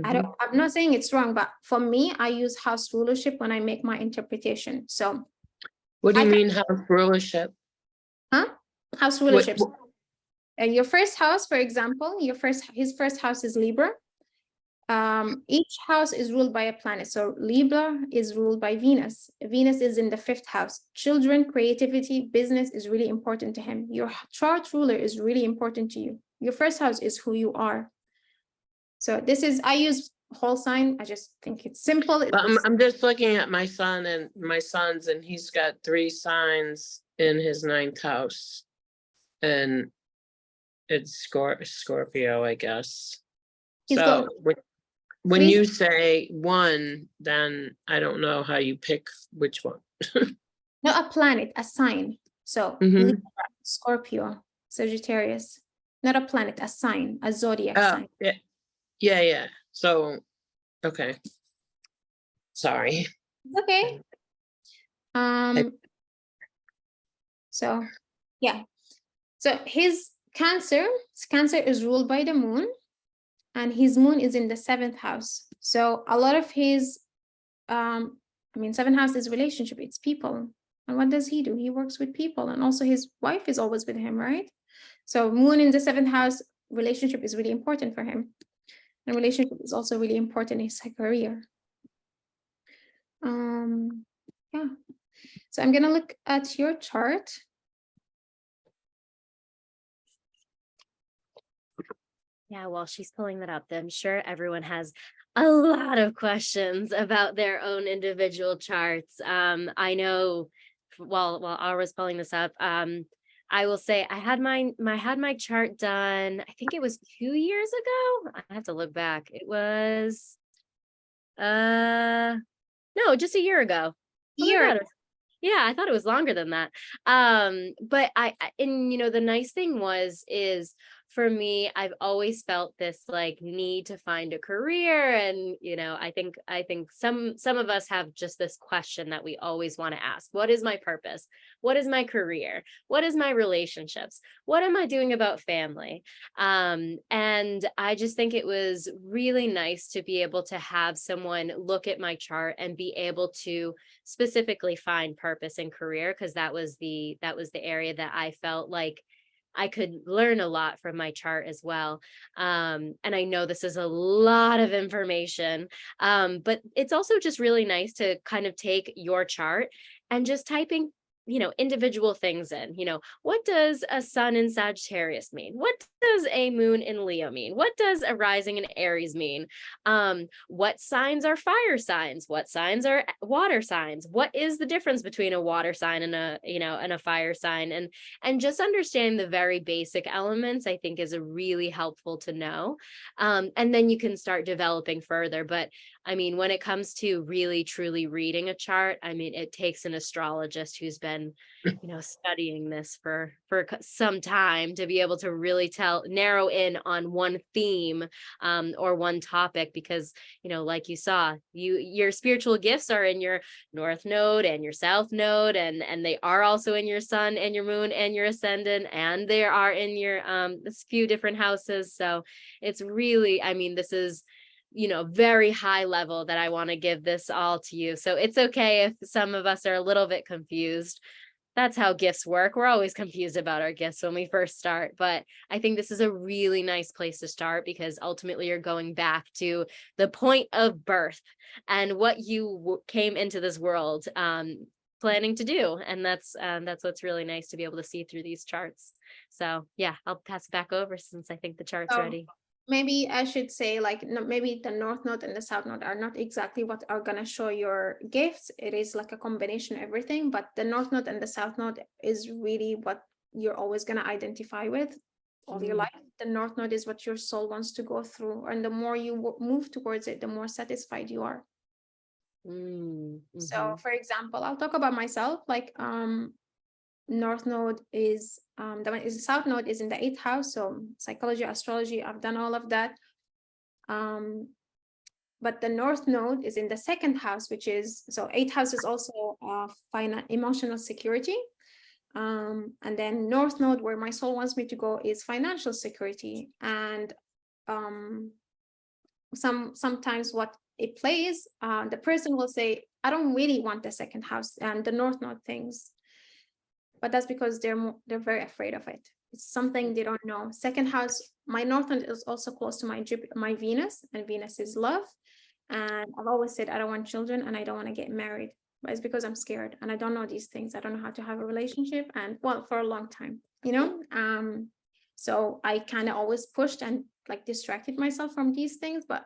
I'm not saying it's wrong, but for me, I use house rulership when I make my interpretation. So what do you mean house rulership? House rulership. Your first house, for example, his first house is Libra. Each house is ruled by a planet. So Libra is ruled by Venus. Venus is in the 5th house. Children, creativity, business is really important to him. Your chart ruler is really important to you. Your first house is who you are. So this is, I use whole sign. I just think it's simple. I'm just looking at my son and my son's, and he's got 3 signs in his 9th house. and it's Scorpio, I guess. He's So got when three- you say one, then I don't know how you pick which one. not a planet, a sign. So Mhm. Libra, Scorpio, Sagittarius, not a planet, a sign, a zodiac Oh, sign. yeah. So, okay. Sorry. Okay. So yeah. So his Cancer is ruled by the moon, and his moon is in the 7th house. So a lot of his, I mean, 7th house is relationship, it's people. And what does he do? He works with people, and also his wife is always with him, right? So moon in the 7th house, relationship is really important for him. And relationship is also really important in his career. Yeah. So I'm gonna look at your chart. Yeah, while she's pulling that up, I'm sure everyone has a lot of questions about their own individual charts. I know while I was pulling this up, I will say I had my chart done, I think it was 2 years ago. I have to look back. It was no, just a year ago. Oh my God. Yeah, I thought it was longer than that. But and you know, the nice thing is for me, I've always felt this like need to find a career. And, you know, I think some of us have just this question that we always want to ask. What is my purpose? What is my career? What is my relationships? What am I doing about family? And I just think it was really nice to be able to have someone look at my chart and be able to specifically find purpose in career, because that was the area that I felt like I could learn a lot from my chart as well. And I know this is a lot of information, but it's also just really nice to kind of take your chart and just typing, you know, individual things in. You know, what does a sun in Sagittarius mean? What does a moon in Leo mean? What does a rising in Aries mean? What signs are fire signs? What signs are water signs? What is the difference between a water sign and a fire sign? And just understanding the very basic elements, I think, is a really helpful to know. And then you can start developing further. But I mean, when it comes to really truly reading a chart, I mean, it takes an astrologist who's been, you know, studying this for some time to be able to really narrow in on one theme, or one topic, because, you know, like you saw, your spiritual gifts are in your north node and your south node, and they are also in your sun and your moon and your ascendant, and they are in your this few different houses. So it's really, I mean, this is, you know, very high level that I want to give this all to you. So it's okay if some of us are a little bit confused. That's how gifts work. We're always confused about our gifts when we first start, but I think this is a really nice place to start, because ultimately you're going back to the point of birth and what you came into this world planning to do. And that's what's really nice to be able to see through these charts. So yeah, I'll pass it back over since I think the chart's ready. Maybe I should say, like, maybe the north node and the south node are not exactly what are going to show your gifts. It is like a combination of everything, but the north node and the south node is really what you're always going to identify with all your life. The north node is what your soul wants to go through, and the more you move towards it, the more satisfied you are. So for example, I'll talk about myself. Like north node is the south node is in the 8th house, so psychology, astrology, I've done all of that. But the north node is in the 2nd house, which is, so 8th house is also emotional security, and then north node, where my soul wants me to go, is financial security. And sometimes what it plays, the person will say, I don't really want the 2nd house and the north node things. But that's because they're very afraid of it. It's something they don't know. 2nd house, my north node is also close to my Venus, and Venus is love. And I've always said I don't want children and I don't want to get married, but it's because I'm scared and I don't know these things. I don't know how to have a relationship, and well, for a long time, you know. So I kind of always pushed and like distracted myself from these things. But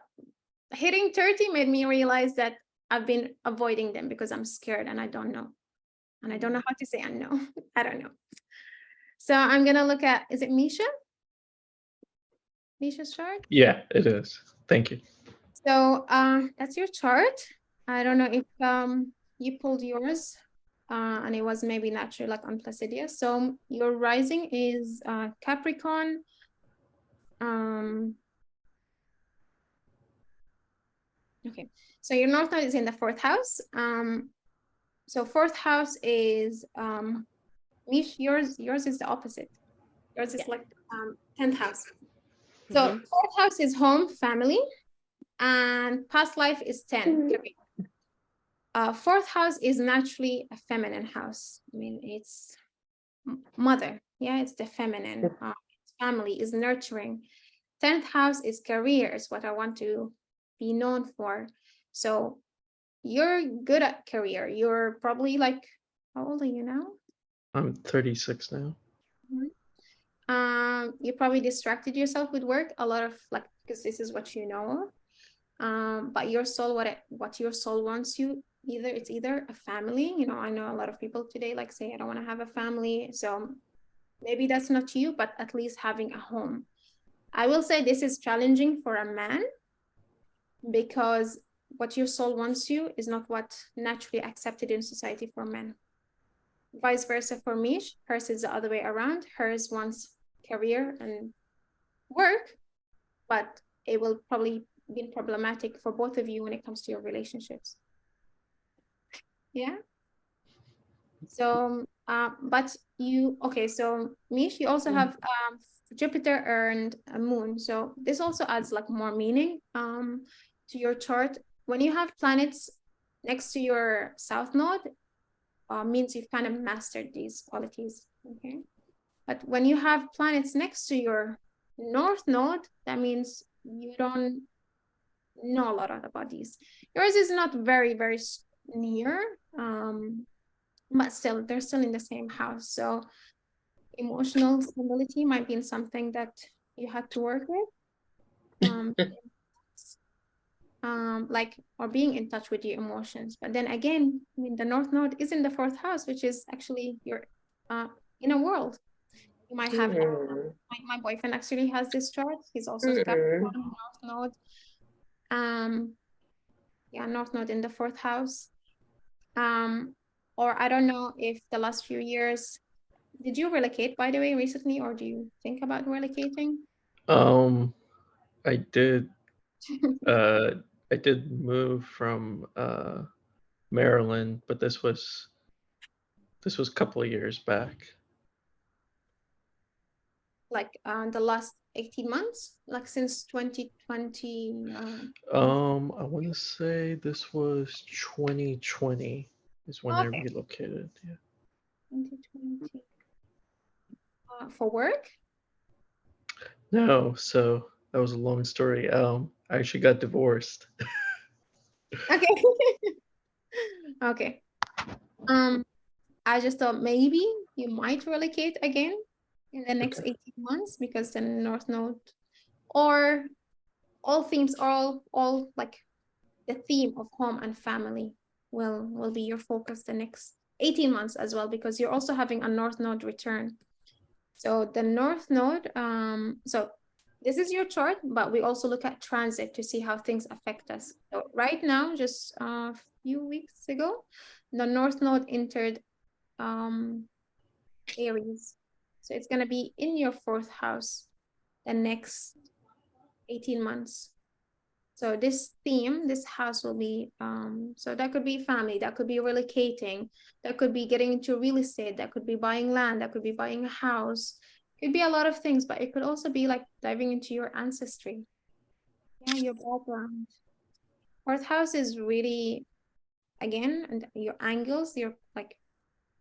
hitting 30 made me realize that I've been avoiding them because I'm scared and I don't know. And I don't know how to say I know. I don't know. So I'm gonna look at, is it Misha? Misha's chart? Yeah, it is. Thank you. So that's your chart. I don't know if you pulled yours and it was maybe naturally like on Placidia. So your rising is Capricorn. Okay, so your North Node is in the 4th house. So 4th house is Mish, yours is the opposite. Yours is like 10th house. So 4th house is home, family, and past life is 10. 4th house is naturally a feminine house. I mean, it's mother. Yeah, it's the feminine. Family is nurturing. 10th house is career, is what I want to be known for. So you're good at career. You're probably like, how old are you now? I'm 36 now. You probably distracted yourself with work a lot of like, because this is what you know. But your soul, what your soul wants you, it's either a family. You know, I know a lot of people today like say, I don't want to have a family. So maybe that's not you, but at least having a home. I will say this is challenging for a man because what your soul wants you is not what naturally accepted in society for men. Vice versa for Mish, hers is the other way around. Hers wants career and work, but it will probably be problematic for both of you when it comes to your relationships. Yeah. So, but you, okay, so Mish, you also have Jupiter and a moon. So this also adds like more meaning to your chart. When you have planets next to your south node, means you've kind of mastered these qualities. Okay. But when you have planets next to your north node, that means you don't know a lot about these. Yours is not very, very near, but still, they're still in the same house. So emotional stability might be something that you had to work with. Like, or being in touch with your emotions. But then again, I mean, the North Node is in the 4th house, which is actually your inner world. You might have, my boyfriend actually has this chart. He's also got North Node. Yeah, North Node in the 4th house. Or I don't know if the last few years, did you relocate, by the way, recently, or do you think about relocating? I did. I did move from Maryland, but this was a couple of years back. Like the last 18 months, like since 2020. I want to say this was 2020 is when I relocated. Yeah. 2020. For work? No, so that was a long story. I actually got divorced. Okay. Okay. I just thought maybe you might relocate again in the next 18 months because the North Node, or all themes, all like the theme of home and family will be your focus the next 18 months as well, because you're also having a North Node return. So the North Node, so this is your chart, but we also look at transit to see how things affect us. So right now, just a few weeks ago, the North Node entered Aries. So it's going to be in your 4th house the next 18 months. So this theme, this house will be, so that could be family, that could be relocating, that could be getting into real estate, that could be buying land, that could be buying a house. It could be a lot of things, but it could also be like diving into your ancestry. Yeah, your background. 4th house is really, again, and your angles, you're like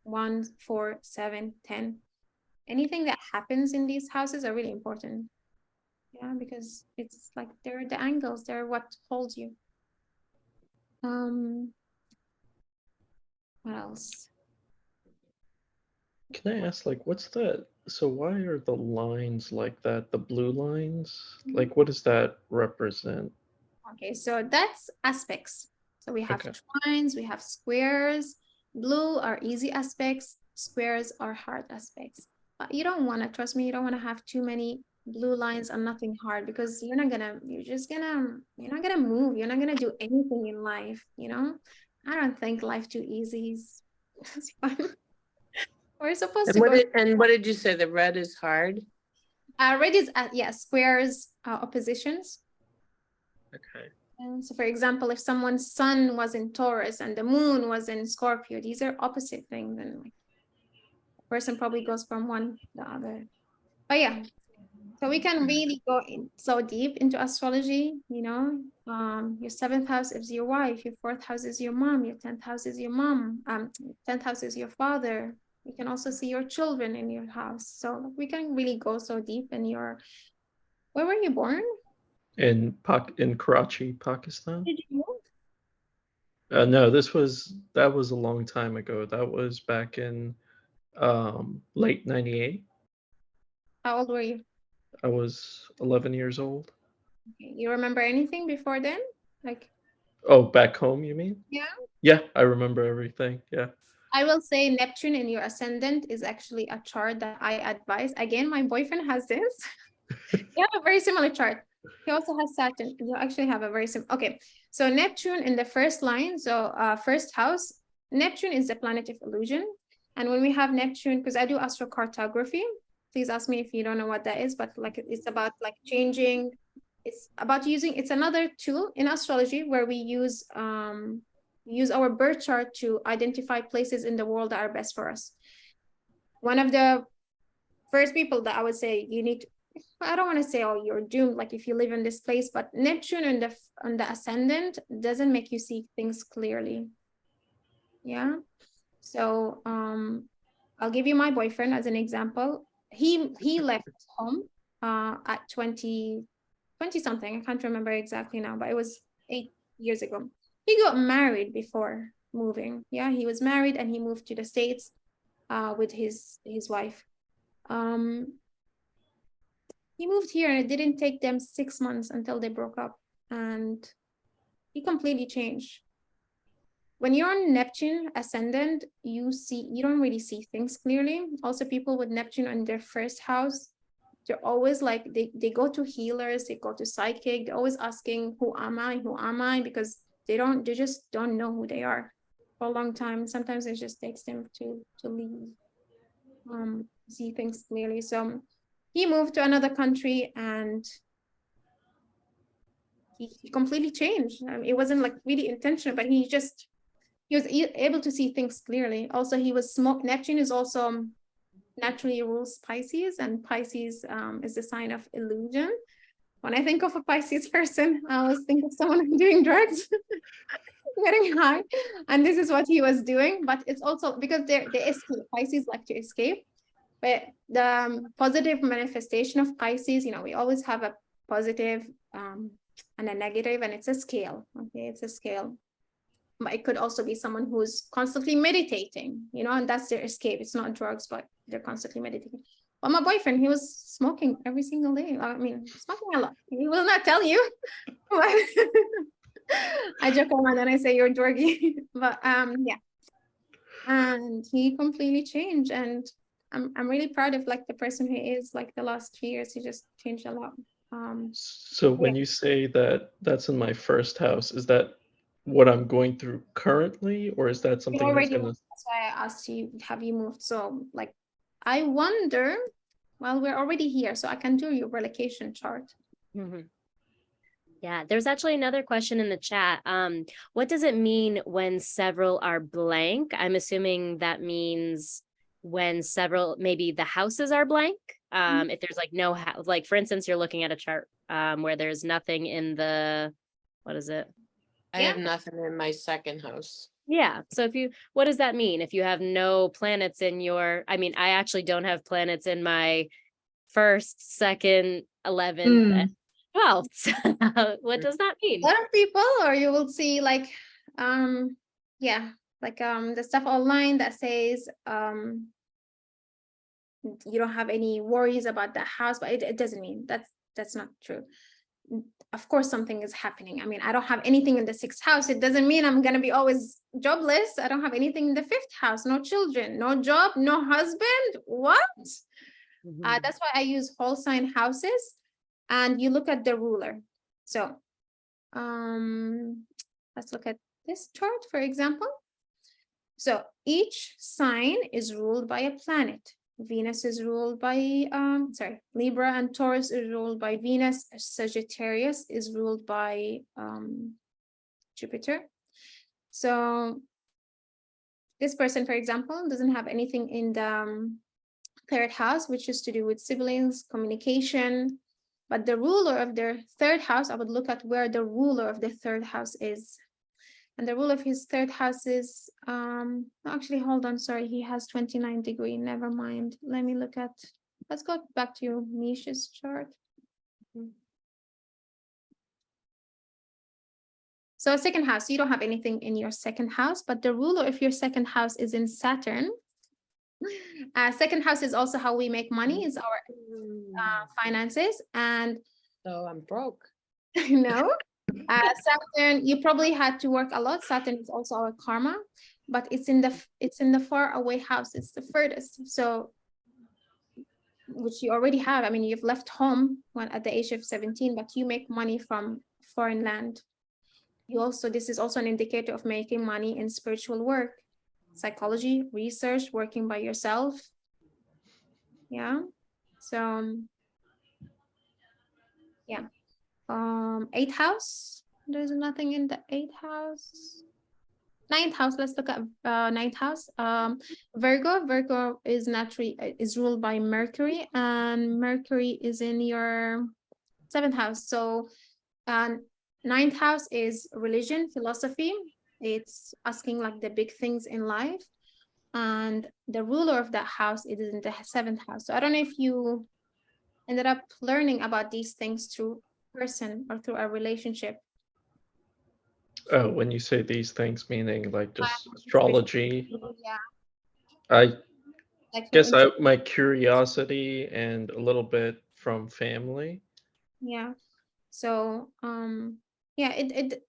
1, 4, 7, 10. Anything that happens in these houses are really important. Yeah, because it's like they're the angles, they're what holds you. What else? Can I ask, like, what's that? So why are the lines like that? The blue lines? Like, what does that represent? Okay, so that's aspects. So we have trines, we have squares. Blue are easy aspects, squares are hard aspects. But you don't want to, trust me, you don't want to have too many blue lines and nothing hard, because you're not gonna move, you're not gonna do anything in life, you know. I don't think life too easy is it's fun. We're supposed to go. And what did you say? The red is hard? Red is squares, oppositions. Okay. And so for example, if someone's sun was in Taurus and the moon was in Scorpio, these are opposite things, and like a person probably goes from one to the other. But yeah, so we can really go in so deep into astrology, you know. Your 7th house is your wife, your 4th house is your mom, your 10th house is your mom, 10th house is your father. You can also see your children in your house. So we can really go so deep in your, where were you born? In Karachi, Pakistan. Did you move? No, that was a long time ago. That was back in late 98. How old were you? I was 11 years old. Okay. You remember anything before then? Like, Oh, back home, you mean? yeah. Yeah, I remember everything. Yeah. I will say Neptune in your ascendant is actually a chart that I advise. Again, my boyfriend has this. You have a very similar chart. He also has Saturn. You actually have a very similar. Okay, so Neptune in the first line, so first house, Neptune is the planet of illusion. And when we have Neptune, because I do astrocartography, please ask me if you don't know what that is, but like it's about like changing, it's about using, it's another tool in astrology where we use our birth chart to identify places in the world that are best for us. One of the first people that I would say you need to, I don't want to say, oh, you're doomed, like if you live in this place, but Neptune on the ascendant doesn't make you see things clearly. Yeah. So I'll give you my boyfriend as an example. He left home at 20 something. I can't remember exactly now, but it was 8 years ago. He got married before moving. Yeah, he was married and he moved to the States with his wife. He moved here and it didn't take them 6 months until they broke up, and he completely changed. When you're on Neptune ascendant, you don't really see things clearly. Also, people with Neptune in their first house, they're always like, they go to healers, they go to psychic, they're always asking, who am I? Because they just don't know who they are for a long time. Sometimes it just takes them to leave, see things clearly. So he moved to another country and he completely changed. It wasn't like really intentional, but he was able to see things clearly. Also, he was Neptune is also naturally rules Pisces, and Pisces is the sign of illusion. When I think of a Pisces person, I always think of someone doing drugs, getting high, and this is what he was doing. But it's also because they escape. Pisces like to escape. But the positive manifestation of Pisces, we always have a positive and a negative, and it's a scale. Okay, it's a scale. But it could also be someone who's constantly meditating, and that's their escape. It's not drugs, but they're constantly meditating. But my boyfriend, he was smoking every single day. I mean, smoking a lot. He will not tell you. I joke around and I say you're dorky. But yeah. And he completely changed. And I'm really proud of like the person he is. Like the last 3 years, he just changed a lot. So when you say that that's in my first house, is that what I'm going through currently, or is that something that's gonna... That's why I asked you, have you moved? So like, I wonder, well, we're already here, so I can do your relocation chart. Yeah, there's actually another question in the chat. What does it mean when several are blank? I'm assuming that means when several, maybe the houses are blank. If there's like no house, like for instance, you're looking at a chart where there's nothing in the, what is it? I have nothing in my second house. Yeah. So what does that mean? If you have no planets in your, I mean, I actually don't have planets in my first, second, 11th, and 12th. What does that mean? A lot of people, or you will see like, the stuff online that says, you don't have any worries about the house, but it doesn't mean that's not true. of course something is happening. I mean, I don't have anything in the 6th house. It doesn't mean I'm going to be always jobless. I don't have anything in the 5th house, no children, no job, no husband. What? That's why I use whole sign houses, and you look at the ruler. So let's look at this chart, for example. So each sign is ruled by a planet. Venus is ruled by, Libra and Taurus is ruled by Venus. Sagittarius is ruled by Jupiter. So this person, for example, doesn't have anything in the 3rd house, which is to do with siblings, communication. But the ruler of their 3rd house, I would look at where the ruler of the 3rd house is. And the ruler of his 3rd house is, actually, hold on, sorry, he has 29 degree, never mind. Let me look at, let's go back to Misha's chart. So 2nd house, you don't have anything in your 2nd house, but the ruler of your 2nd house is in Saturn. 2nd house is also how we make money, is our finances. And So I'm broke. no, Saturn, you probably had to work a lot. Saturn is also our karma, but it's in the far away house. It's the furthest. So, which you already have. I mean, you've left home at the age of 17, but you make money from foreign land. This is also an indicator of making money in spiritual work, psychology, research, working by yourself. Yeah. So, yeah. 8th house, there's nothing in the 8th house. 9th house, let's look at 9th house. Virgo is naturally is ruled by Mercury, and Mercury is in your 7th house. So 9th house is religion, philosophy. It's asking like the big things in life, and the ruler of that house is in the 7th house. So I don't know if you ended up learning about these things through person or through a relationship. Oh, when you say these things, meaning like just astrology, Yeah. I Like guess my curiosity and a little bit from family. Yeah. So yeah,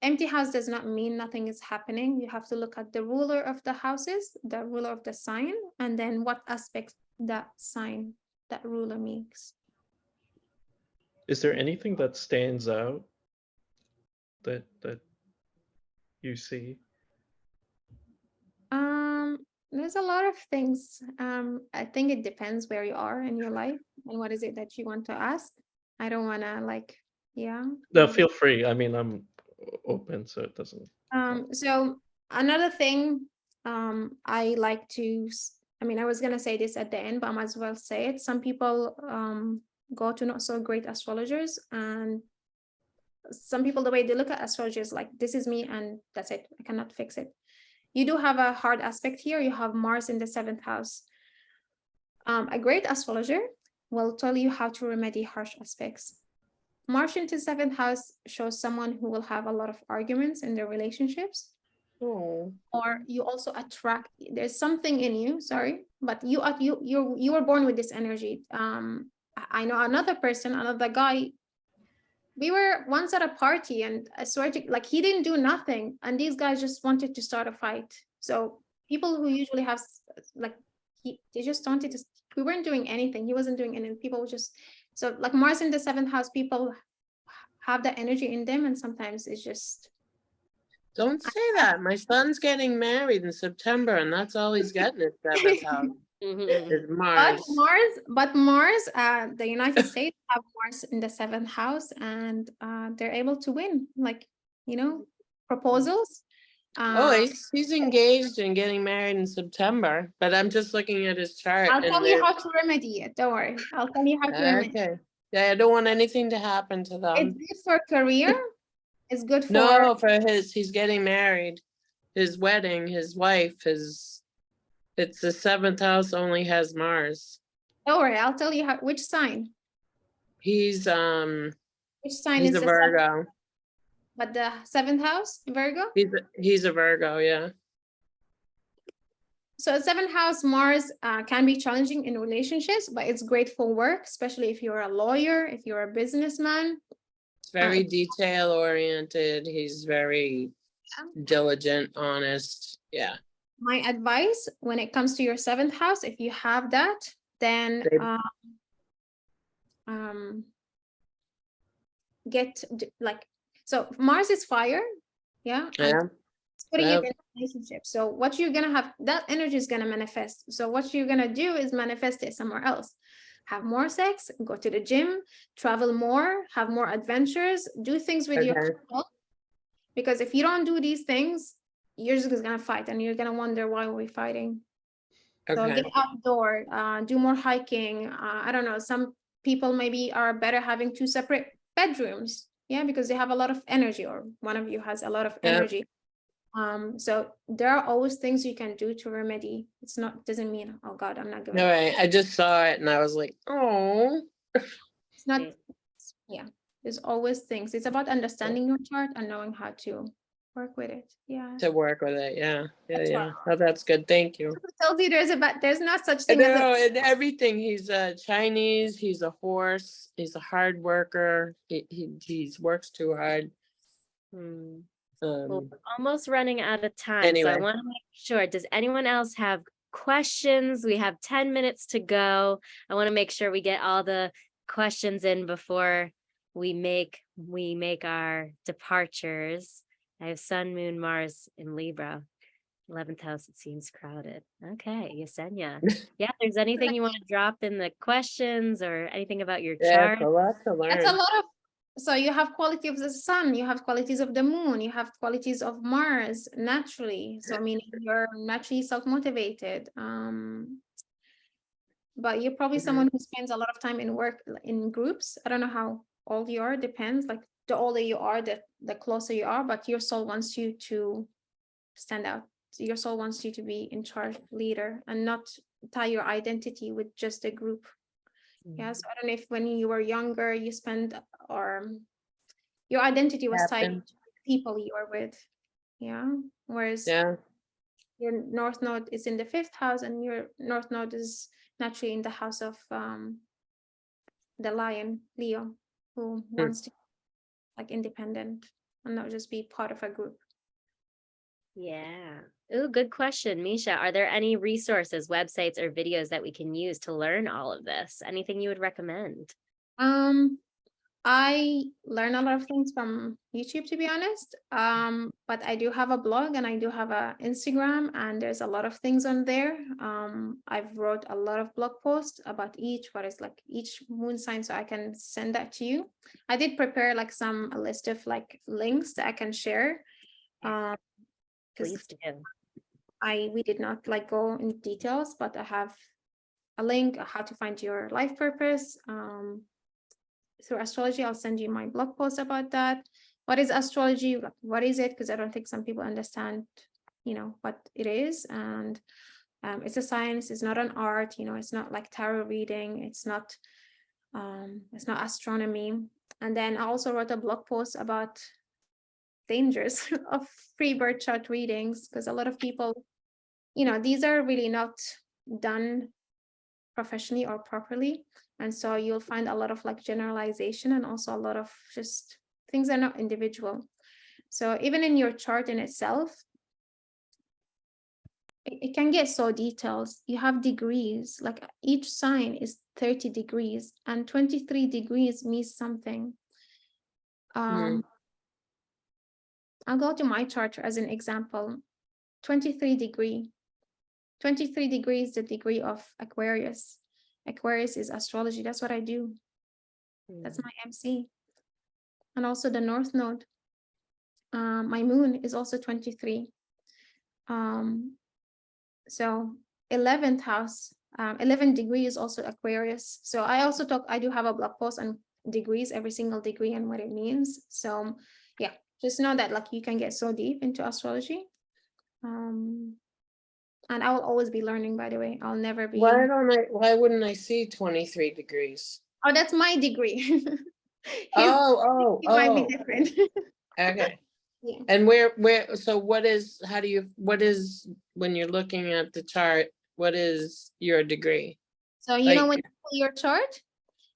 empty house does not mean nothing is happening. You have to look at the ruler of the houses, the ruler of the sign, and then what aspects that sign, that ruler makes. Is there anything that stands out that you see? There's a lot of things. I think it depends where you are in your life and what is it that you want to ask. I don't want to like, yeah. No, feel free. I mean, I'm open, so it doesn't. So another thing, I like to, I mean, I was gonna say this at the end, but I might as well say it. Some people go to not so great astrologers, and some people, the way they look at astrology is like, this is me and that's it. I cannot fix it. You do have a hard aspect here. You have Mars in the 7th house. A great astrologer will tell you how to remedy harsh aspects. Mars into 7th house shows someone who will have a lot of arguments in their relationships. Oh. Or you also attract, there's something in you, sorry, but you were born with this energy. I know another person, another guy. We were once at a party, and I swear to, like, he didn't do nothing, and these guys just wanted to start a fight. So people who usually have like, they just wanted to, we weren't doing anything. He wasn't doing anything. People just, so like Mars in the 7th house, people have that energy in them, and sometimes it's just. Don't say that. My son's getting married in September, and that's all he's getting is 7th house. Is Mars. But Mars, the United States have Mars in the 7th house, and they're able to win, like, you know, proposals. Oh, he's engaged and getting married in September, but I'm just looking at his chart. I'll tell you how to remedy it. Don't worry. I'll tell you how to remedy it. Okay. Yeah, I don't want anything to happen to them. It's good for career. It's good for. No, for he's getting married. His wedding, his wife, it's the 7th house only has Mars. Don't worry. I'll tell you which sign. He's Which sign he's is a the Virgo. But the 7th house, Virgo? He's a Virgo, yeah. So 7th house Mars can be challenging in relationships, but it's great for work, especially if you're a lawyer, if you're a businessman. very detail oriented. He's very diligent, honest. Yeah. My advice when it comes to your 7th house, if you have that, then They- so Mars is fire, yeah, and Yeah. it's putting Yep. it in a relationship. So what you're gonna have, that energy is gonna manifest. So what you're gonna do is manifest it somewhere else. Have more sex, go to the gym, travel more, have more adventures, do things with your Okay. couple. Because if you don't do these things, you're just gonna fight and you're gonna wonder why we're fighting. So Okay. get outdoor, do more hiking. I don't know, some people maybe are better having 2 separate bedrooms. Yeah, because they have a lot of energy, or one of you has a lot of Yeah. energy. So there are always things you can do to remedy. It's not, doesn't mean, oh God, I'm not going. All right. I just saw it and I was like, oh. It's not, yeah, there's always things. It's about understanding your chart and knowing how to work with it. Yeah. To work with it. Yeah. Yeah. That's Yeah. right. Oh, that's good. Thank you. Who tells you there's not such I thing as a, know, and everything. He's Chinese. He's a horse. He's a hard worker. He works too hard. Hmm. Well, Um, we're almost running out of time, so Anyway. I want to make sure. Does anyone else have questions? We have 10 minutes to go. I want to make sure we get all the questions in before we make our departures. I have Sun, Moon, Mars in Libra. 11th house, it seems crowded. Okay, Yesenia. Yeah, if there's anything you want to drop in the questions or anything about your yeah, chart. it's a lot to learn. that's a lot of, so you have quality of the sun, you have qualities of the moon, you have qualities of Mars naturally. So meaning you're naturally self-motivated. But you're probably Mhm. someone who spends a lot of time in work in groups. I don't know how old you are, depends. Like the older you are, the closer you are, but your soul wants you to stand out. Your soul wants you to be in charge, leader, and not tie your identity with just a group. Yeah, so I don't know if when you were younger, you spend, or your identity was tied Happened. to people you were with. Yeah, whereas Yeah. your North Node is in the 5th house, and your North Node is naturally in the house of the Lion, Leo, who wants to be like independent and not just be part of a group. Yeah. Oh, good question, Misha. Are there any resources, websites, or videos that we can use to learn all of this? Anything you would recommend? I learn a lot of things from YouTube, to be honest. But I do have a blog and I do have a Instagram, and there's a lot of things on there. I've wrote a lot of blog posts about each moon sign, so I can send that to you. I did prepare like a list of like links that I can share. Please do. We did not like go in details, but I have a link how to find your life purpose. Through astrology, I'll send you my blog post about that. What is astrology? What is it? Because I don't think some people understand, what it is. And it's a science. It's not an art. It's not like tarot reading. It's not astronomy. And then I also wrote a blog post about dangers of free birth chart readings, because a lot of people, these are really not done professionally or properly. And so you'll find a lot of like generalization, and also a lot of just things are not individual. So even in your chart in itself, it can get so detailed. You have degrees, like each sign is 30 degrees, and 23 degrees means something. I'll go to my chart as an example. 23 degrees, the degree of Aquarius. Aquarius is astrology. That's what I do. That's my MC. And also the North Node. My moon is also 23. So 11th house, 11 degree is also Aquarius. So I do have a blog post on degrees, every single degree and what it means. So yeah, just know that like you can get so deep into astrology. And I will always be learning, by the way. I'll never be. Why wouldn't I see 23 degrees? Oh, that's my degree. Oh, might be different. okay. Yeah. And so what is when you're looking at the chart, what is your degree? So, when you pull your chart,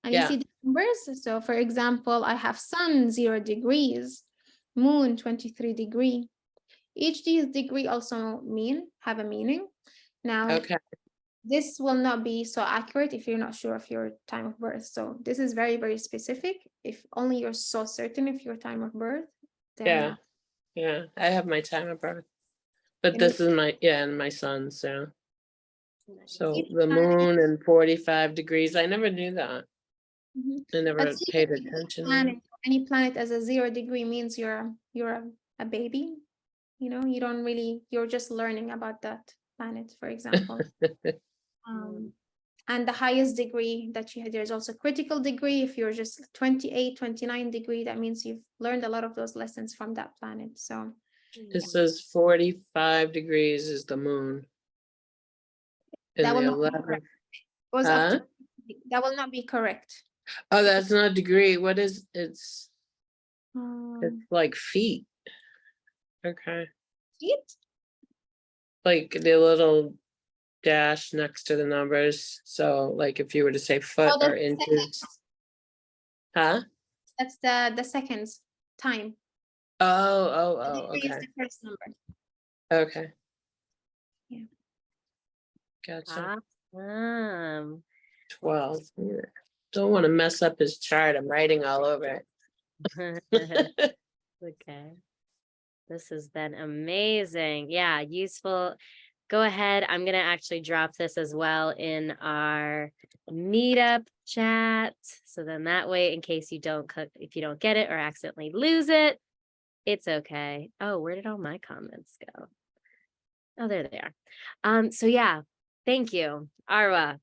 And you Yeah. see the numbers. So for example, I have sun 0 degrees, moon 23 degree. Each these degree also have a meaning. Now, Okay. this will not be so accurate if you're not sure of your time of birth. So this is very, very specific. If only you're so certain of your time of birth, then Yeah. Yeah. I have my time of birth. But And this is and my son's, so so each the planet- moon and 45 degrees. I never knew that. Mhm. I never But see, paid if you attention. planet, any planet as a 0 degree means you're a baby. You know, you're just learning about that planet, for example. And the highest degree that you had, there's also critical degree. If you're just 28, 29 degree, that means you've learned a lot of those lessons from that planet. So It says 45 degrees is the moon. And that will the not be 11. correct. Goes up Huh? to, that will not be correct. Oh, that's not degree. What is it's Um, like feet. Okay. feet? Like the little dash next to the numbers. So like if you were to say foot Oh, or that's inches. seconds. Huh? That's the seconds time. Oh, Degree is okay. the first number. Okay. Yeah. Gotcha. Awesome. 12. Yeah. Don't want to mess up his chart. I'm writing all over it. Okay. This has been amazing. Yeah, useful. Go ahead. I'm going to actually drop this as well in our meetup chat. So then that way, in case if you don't get it or accidentally lose it, it's okay. Oh, where did all my comments go? Oh, there they are. So yeah, thank you, Arwa.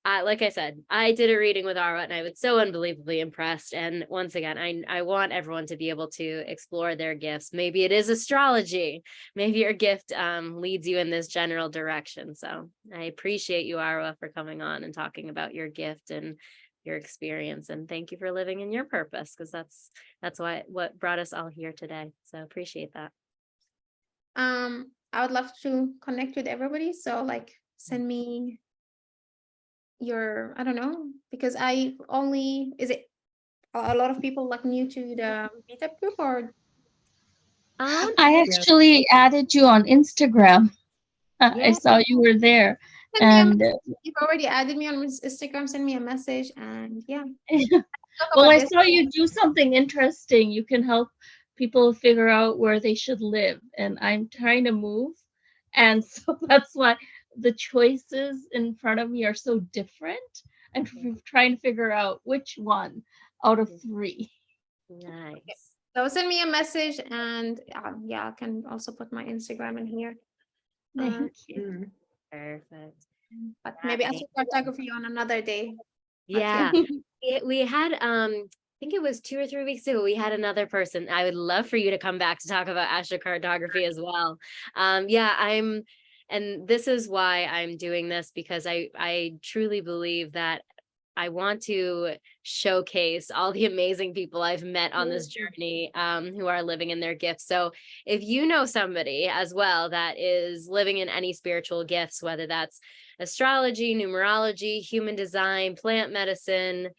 Like I said, I did a reading with Arwa and I was so unbelievably impressed. And once again, I want everyone to be able to explore their gifts. Maybe it is astrology. Maybe your gift leads you in this general direction. So I appreciate you, Arwa, for coming on and talking about your gift and your experience. And thank you for living in your purpose, because that's what brought us all here today. So appreciate that. I would love to connect with everybody. So like send me your, I don't know, because is it a lot of people like new to the meetup group or? I actually added you on Instagram. I Yeah. saw you were there. Send me a And message. You've already added me on Instagram, send me a message and yeah. well, I this. saw you do something interesting. You can help people figure out where they should live. And I'm trying to move. And so that's why the choices in front of me are so different. I'm trying to figure out which one out of 3. Nice. So send me a message and yeah, I can also put my Instagram in here. Thank you. Perfect. But maybe astrocartography on another day. Yeah. We had I think it was 2 or 3 weeks ago, we had another person. I would love for you to come back to talk about astrocartography as well. And this is why I'm doing this, because I truly believe that I want to showcase all the amazing people I've met on this journey who are living in their gifts. So if you know somebody as well that is living in any spiritual gifts, whether that's astrology, numerology, human design, plant medicine,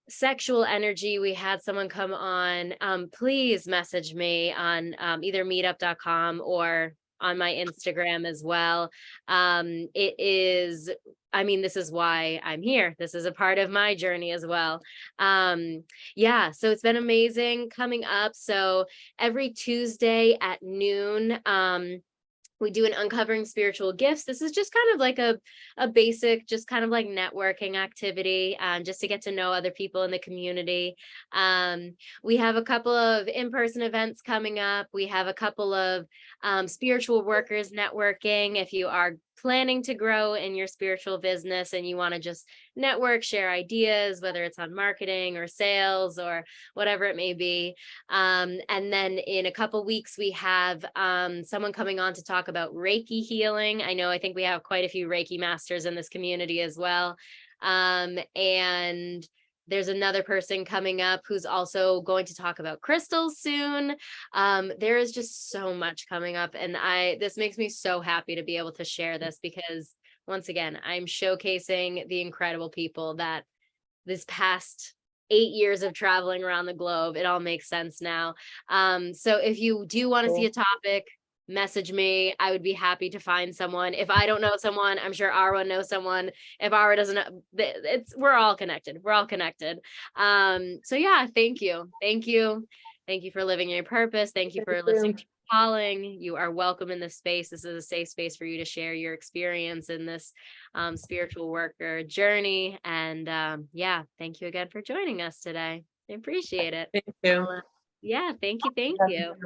sexual energy, we had someone come on, please message me on either meetup.com or on my Instagram as well. This is why I'm here. This is a part of my journey as well. Yeah, so it's been amazing coming up. So every Tuesday at noon, we do an uncovering spiritual gifts. This is just kind of like a basic, just kind of like networking activity, just to get to know other people in the community. We have a couple of in-person events coming up. We have a couple of spiritual workers networking. If you are planning to grow in your spiritual business and you want to just network, share ideas, whether it's on marketing or sales or whatever it may be. And then in a couple weeks, we have someone coming on to talk about Reiki healing. I think we have quite a few Reiki masters in this community as well. And there's another person coming up who's also going to talk about crystals soon. There is just so much coming up, and this makes me so happy to be able to share this, because once again, I'm showcasing the incredible people that this past 8 years of traveling around the globe, it all makes sense now. So if you do want to see a topic, message me. I would be happy to find someone. If I don't know someone, I'm sure Arwa knows someone. If Arwa doesn't know, we're all connected. We're all connected. So yeah, thank you. Thank you. Thank you for living your purpose. Thank you for listening to your calling. You are welcome in this space. This is a safe space for you to share your experience in this spiritual worker journey. And yeah, thank you again for joining us today. I appreciate it. Thank you. Yeah, thank you. Thank you.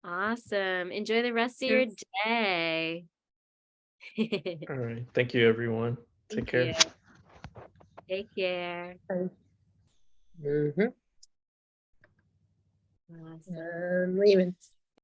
Awesome. Enjoy the rest of your day. All right. Thank you, everyone. Take care. You. Take care. Mm-hmm. Awesome. I'm leaving.